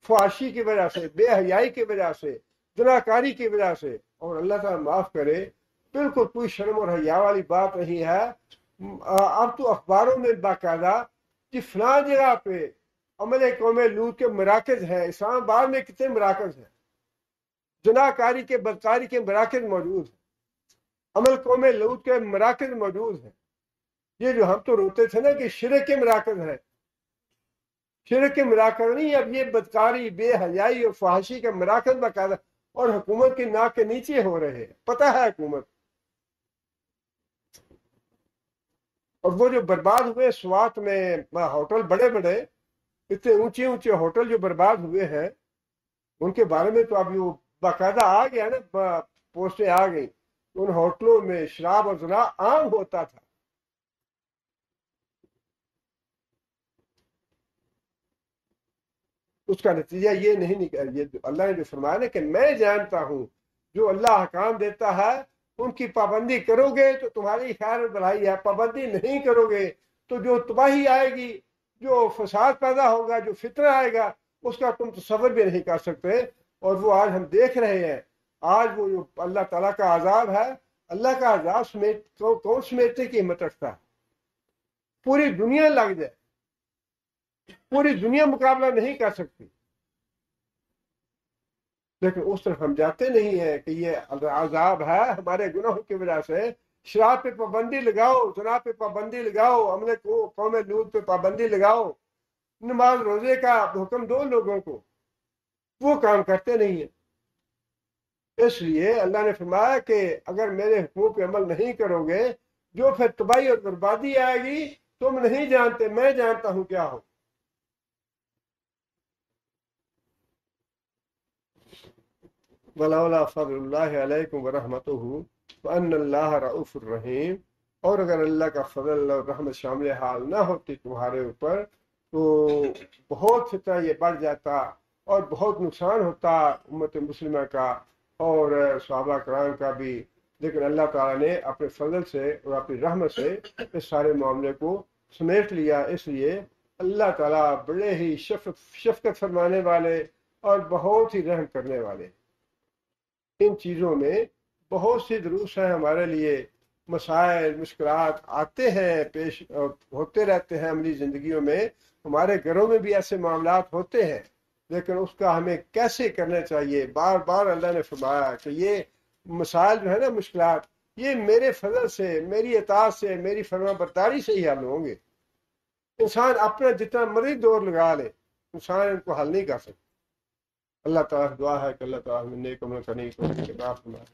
فحاشی کی وجہ سے، بے حیائی کی وجہ سے، زناکاری کی وجہ سے. اور اللہ تعالیٰ معاف کرے، بالکل کوئی شرم اور حیا والی بات نہیں ہے. اب تو اخباروں میں باقاعدہ کہ فلاں جگہ پہ عمل قوم لوط کے مراکز ہیں. اسلام آباد میں کتنے مراکز ہیں، زناکاری کے، بدکاری کے مراکز موجود ہیں، عمل قوم لوط کے مراکز موجود ہیں. یہ جو ہم تو روتے تھے نا کہ شرک کے مراکز ہیں، شرک کے مراکز نہیں، اب یہ بدکاری، بے حیائی اور فحاشی کے مراکز باقاعدہ، اور حکومت کی ناک کے نیچے ہو رہے ہیں، پتہ ہے حکومت. اور وہ جو برباد ہوئے سوات میں ہوٹل، بڑے بڑے اتنے اونچے اونچے ہوٹل جو برباد ہوئے ہیں، ان کے بارے میں تو اب وہ باقاعدہ آ گیا نا، پوسٹیں آ گئی. ان ہوٹلوں میں شراب اور زنا عام ہوتا تھا. اس کا نتیجہ یہ نہیں نکلا، یہ اللہ نے جو فرمایا نا کہ میں جانتا ہوں، جو اللہ احکام دیتا ہے ان کی پابندی کرو گے تو تمہاری خیر و بھلائی ہے، پابندی نہیں کرو گے تو جو تباہی آئے گی، جو فساد پیدا ہوگا، جو فتنہ آئے گا، اس کا تم تصور بھی نہیں کر سکتے. اور وہ آج ہم دیکھ رہے ہیں، آج وہ جو اللہ تعالیٰ کا عذاب ہے، اللہ کا عذاب کون سمیٹنے کی ہمت رکھتا ہے؟ پوری دنیا لگ جائے، پوری دنیا مقابلہ نہیں کر سکتی، لیکن اس طرف ہم جاتے نہیں ہیں کہ یہ عذاب ہے ہمارے گناہوں کی وجہ سے۔ شراب پہ پابندی لگاؤ، زنا پہ پابندی لگاؤ، عمل قوم لوط پہ پابندی لگاؤ، نماز روزے کا حکم دو لوگوں کو، وہ کام کرتے نہیں ہیں۔ اس لیے اللہ نے فرمایا کہ اگر میرے حکموں پہ عمل نہیں کرو گے، جو پھر تباہی اور بربادی آئے گی تم نہیں جانتے، میں جانتا ہوں کیا ہو۔ ولولا فضل اللہ علیکم ورحمتہ وان اللہ رؤوف الرحیم، اور اگر اللہ کا فضل اور رحمت شامل حال نہ ہوتی تمہارے اوپر تو بہت فتنہ یہ بڑھ جاتا اور بہت نقصان ہوتا امت مسلمہ کا اور صحابہ کرام کا بھی، لیکن اللہ تعالیٰ نے اپنے فضل سے اور اپنی رحمت سے اس سارے معاملے کو سمیٹ لیا۔ اس لیے اللہ تعالیٰ بڑے ہی شفقت فرمانے والے اور بہت ہی رحم کرنے والے۔ ان چیزوں میں بہت سی دروس ہیں ہمارے لیے، مسائل مشکلات آتے ہیں، پیش ہوتے رہتے ہیں عملی زندگیوں میں، ہمارے گھروں میں بھی ایسے معاملات ہوتے ہیں، لیکن اس کا ہمیں کیسے کرنا چاہیے۔ بار بار اللہ نے فرمایا کہ یہ مسائل جو ہے نا، مشکلات، یہ میرے فضل سے، میری اطاعت سے، میری فرما برداری سے ہی حل ہوں گے۔ انسان اپنا جتنا مرضی دور لگا لے، انسان ان کو حل نہیں کر سکتا۔ اللہ تعالیٰ دعا ہے کہ اللہ تعالیٰ ہمیں نیک عمل کرنے کی توفیق عطا فرمائے۔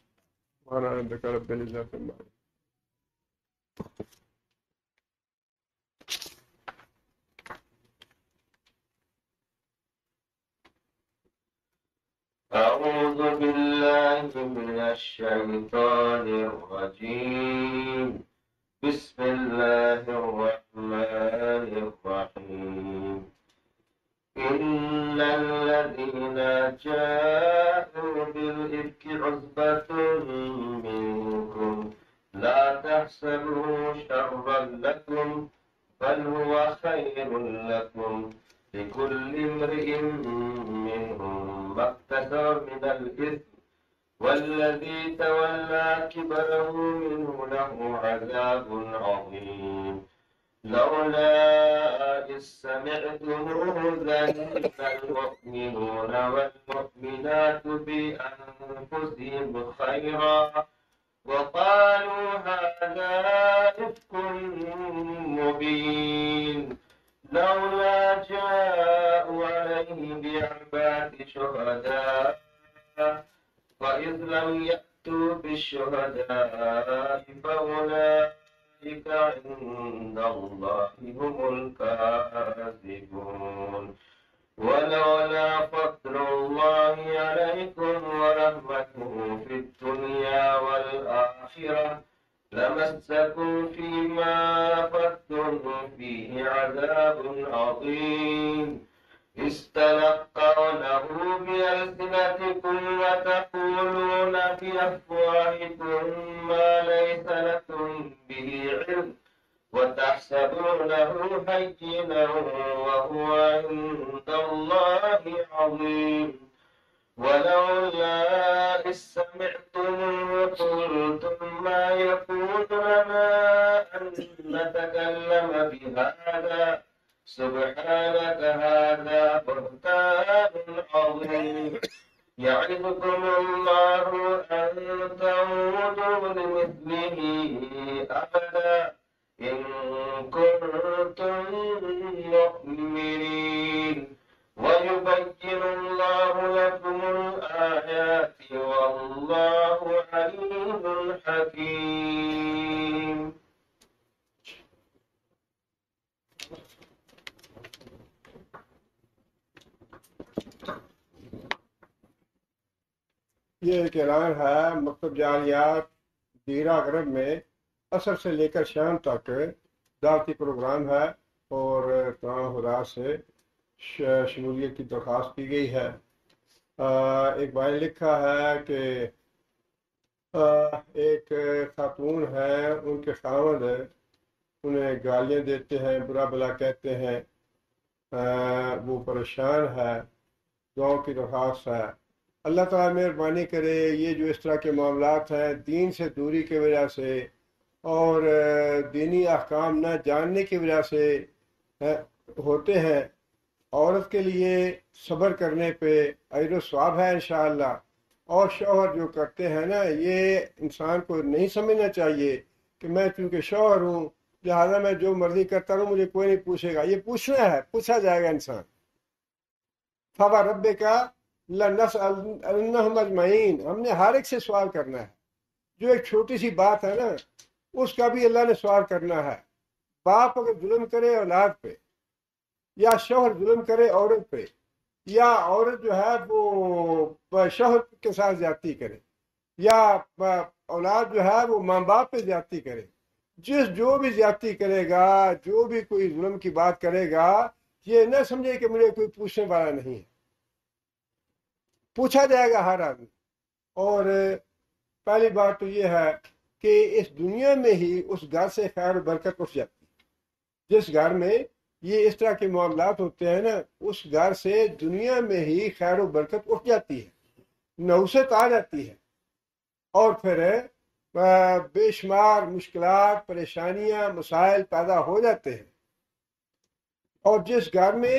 سبحان ربک رب العزت عما یصفون۔ أعوذ بالله من الشيطان الرجيم، بسم الله الرحمن الرحيم. إن الذين جاءوا بالإفك عصبة منكم لا تحسبوا شرا لكم بل هو خير لكم، لكل امرئ منهم ما اكتسب من الإثم، والذي تولى كبره منه له عذاب عظيم. لولا إذ سمعتموه ظن المؤمنون والمؤمنات بأنفسهم خيرا وقالوا هذا إفك مبين، لولا جاءوا عليه بأربعة شهداء فإذ لم يأتوا بالشهداء فأولئك عند الله هم الكاذبون. ولولا فضل الله عليكم ورحمته في الدنيا والآخرة لمسكم فيما أخذتم فيه عذاب عظيم، استلقونه بألسنتكم وتقولون بأفواهكم ما ليس لكم به علم وتحسبونه هينا وهو عند الله عظيم. ولولا إذ سمعتموه قلتم ما يكون لنا أن نتكلم بهذا سبحانك هذا بهتان عظيم. يعظكم الله أن تعودوا لمثله أبدا إن كنتم مؤمنين، ويبين الله لكم الآيات والله عليم حكيم. یہ ایک اعلان ہے مکتب جالیات دیرہ غرب میں عصر سے لے کر شام تک دعوتی پروگرام ہے اور تمام حضرات سے شمولیت کی درخواست کی گئی ہے۔ ایک بھائی نے لکھا ہے کہ ایک خاتون ہے، ان کے خاوند انہیں گالیاں دیتے ہیں، برا بلا کہتے ہیں، وہ پریشان ہے، دعاؤں کی درخواست ہے۔ اللہ تعالیٰ مہربانی کرے، یہ جو اس طرح کے معاملات ہیں دین سے دوری کی وجہ سے اور دینی احکام نہ جاننے کی وجہ سے ہوتے ہیں، عورت کے لیے صبر کرنے پہ اجر و ثواب ہے انشاءاللہ۔ اور شوہر جو کرتے ہیں نا، یہ انسان کو نہیں سمجھنا چاہیے کہ میں چونکہ شوہر ہوں لہذا میں جو مرضی کرتا رہوں، مجھے کوئی نہیں پوچھے گا۔ یہ پوچھنا ہے، پوچھا جائے گا انسان۔ فَوَ رَبِّكَ لَنَسْأَلَنَّهُمْ أَجْمَعِينَ، ہم نے ہر ایک سے سوال کرنا ہے۔ جو ایک چھوٹی سی بات ہے نا، اس کا بھی اللہ نے سوال کرنا ہے۔ باپ اگر ظلم کرے اولاد پہ، یا شوہر ظلم کرے عورت پہ، یا عورت جو ہے وہ شوہر کے ساتھ زیادتی کرے، یا اولاد جو ہے وہ ماں باپ پہ زیادتی کرے، جو بھی زیادتی کرے گا، جو بھی کوئی ظلم کی بات کرے گا، یہ نہ سمجھے کہ مجھے کوئی پوچھنے والا نہیں ہے، پوچھا جائے گا ہر آدمی۔ اور پہلی بات تو یہ ہے کہ اس دنیا میں ہی اس گھر سے خیر و برکت اٹھ جاتی ہے۔ جس گھر میں یہ اس طرح کے معاملات ہوتے ہیں نا، اس گھر سے دنیا میں ہی خیر و برکت اٹھ جاتی ہے، نحوست آ جاتی ہے، اور پھر بے شمار مشکلات، پریشانیاں، مسائل پیدا ہو جاتے ہیں۔ اور جس گھر میں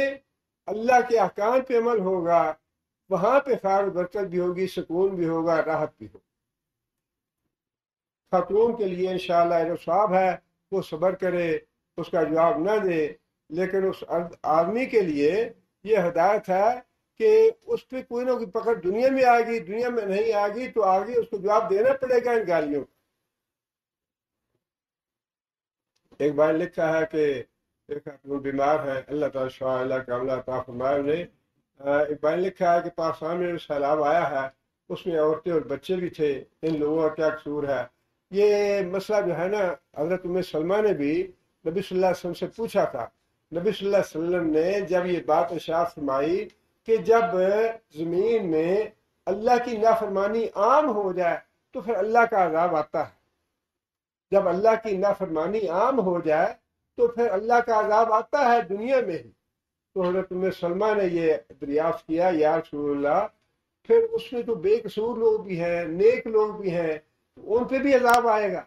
اللہ کے احکام پہ عمل ہوگا، وہاں پہ خیر و برکت بھی ہوگی، سکون بھی ہوگا، راحت بھی ہوگی۔ خاتون کے لیے انشاءاللہ اجر و ثواب ہے، وہ صبر کرے، اس کا جواب نہ دے، لیکن اس آدمی کے لیے یہ ہدایت ہے کہ اس پہ کوئی نہ کوئی پکڑ دنیا میں آئے گی، دنیا میں نہیں آئے گی تو آگے اس کو جواب دینا پڑے گا ان گالیوں کا۔ ایک بار لکھا ہے کہ ایک خاتون بیمار ہے، اللہ تعالیٰ شفا اللہ کا عملہ عطا فرمائے انہیں۔ ایک بار لکھا ہے کہ پاکستان میں جو سیلاب آیا ہے اس میں عورتیں اور بچے بھی تھے، ان لوگوں کا کیا قصور ہے؟ یہ مسئلہ جو ہے نا، حضرت ام سلمہ نے بھی نبی صلی اللہ علیہ وسلم سے پوچھا تھا۔ نبی صلی اللہ علیہ وسلم نے جب یہ بات ارشاد فرمائی کہ جب زمین میں اللہ کی نافرمانی عام ہو جائے تو پھر اللہ کا عذاب آتا ہے۔ جب اللہ کی نافرمانی عام ہو جائے تو پھر اللہ کا عذاب آتا ہے دنیا میں ہی۔ تو حضرت ام سلمہ نے یہ دریافت کیا، یا رسول اللہ، پھر اس میں تو بے قصور لوگ بھی ہیں، نیک لوگ بھی ہیں، تو ان پہ بھی عذاب آئے گا؟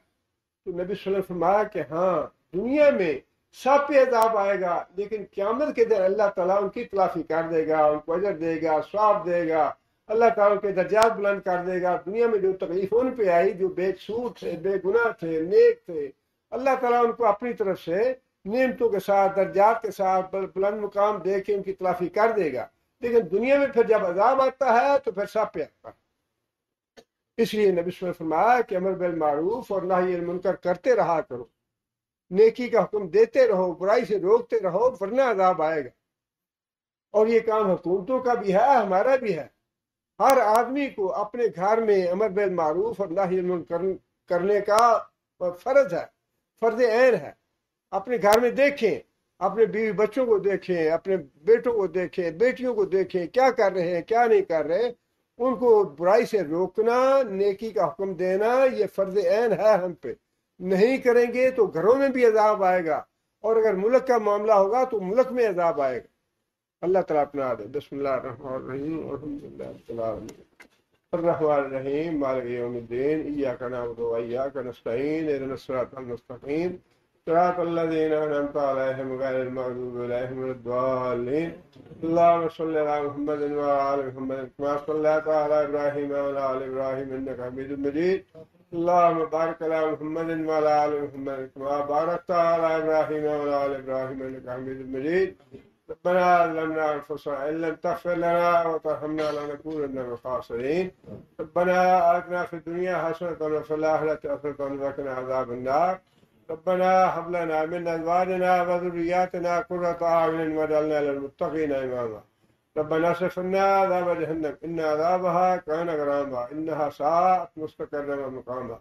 تو نبی صلی اللہ علیہ وسلم نے فرمایا کہ ہاں، دنیا میں سب پہ عذاب آئے گا، لیکن قیامت کے دن اللہ تعالیٰ ان کی تلافی کر دے گا، ان کو اجر دے گا، ثواب دے گا، اللہ تعالیٰ کے درجات بلند کر دے گا۔ دنیا میں جو تکلیف ان پہ آئی، جو بے قصور تھے، بے گناہ تھے، نیک تھے، اللہ تعالیٰ ان کو اپنی طرف سے نعمتوں کے ساتھ، درجات کے ساتھ بلند مقام دے کے ان کی تلافی کر دے گا۔ لیکن دنیا میں پھر جب عذاب آتا ہے تو پھر سب پہ آتا ہے۔ اس لیے نبی صلی اللہ علیہ وسلم نے فرمایا کہ امر بالمعروف اور نہی عن المنکر کرتے رہا کرو، نیکی کا حکم دیتے رہو، برائی سے روکتے رہو، ورنہ عذاب آئے گا۔ اور یہ کام حکومتوں کا بھی ہے، ہمارا بھی ہے۔ ہر آدمی کو اپنے گھر میں امر بالمعروف اور نہی عن المنکر کرنے کا فرض ہے، فرض عین ہے۔ اپنے گھر میں دیکھیں، اپنے بیوی بچوں کو دیکھیں، اپنے بیٹوں کو دیکھیں، بیٹیوں کو دیکھیں، کیا کر رہے ہیں، کیا نہیں کر رہے، ان کو برائی سے روکنا، نیکی کا حکم دینا، یہ فرض عین ہے ہم پہ۔ نہیں کریں گے تو گھروں میں بھی عذاب آئے گا، اور اگر ملک کا معاملہ ہوگا تو ملک میں عذاب آئے گا۔ اللہ تعالیٰ اپنا دے۔ بسم اللہ الرحمن الرحیم، الحمدللہ رب العالمین، الرحمن الرحیم، مالک یوم الدین، ایاک نعبد و ایاک نستعین، اہدنا الصراط المستقیم، صراط الذین انعمت علیہم غیر المغضوب علیہم ولا الضالین۔ اللهم صل على محمد وعلى آل محمد كما صليت على إبراهيم وعلى آل إبراهيم إنك حميد مجيد۔ اللهم بارك على محمد وعلى آل محمد كما باركت على إبراهيم وعلى آل إبراهيم إنك حميد مجيد۔ ربنا ظلمنا أنفسنا إن لم تغفر لنا وترحمنا لنكونن من الخاسرين۔ ربنا آتنا في الدنيا حسنة وفي الآخرة حسنة وقنا عذاب النار۔ ربنا هب لنا من أزواجنا وذرياتنا قرة أعين واجعلنا للمتقين إماما۔ ربنا اصرف عنا عذاب جهنم إن عذابها كان غراما إنها ساءت مستقرا ومقاما۔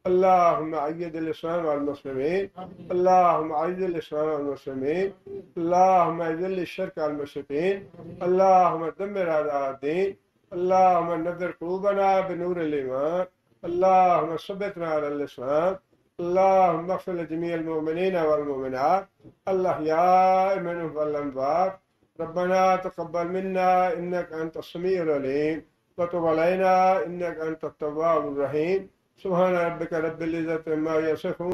اللهم أيد الإسلام والمسلمين، اللهم أعز الإسلام والمسلمين، اللهم أذل الشرك والمشركين، اللهم دمر أعداء الدين، اللهم نذر قلوبنا بنور الإيمان، اللهم ثبتنا على الإسلام، اللهم اغفر لجميع المؤمنين والمؤمنات الأحياء منهم والأموات۔ ربنا تقبل منا إنك أنت السميع العليم وتب علينا إنك أنت التواب الرحيم۔ سبحان ربك رب العزة عما يصفون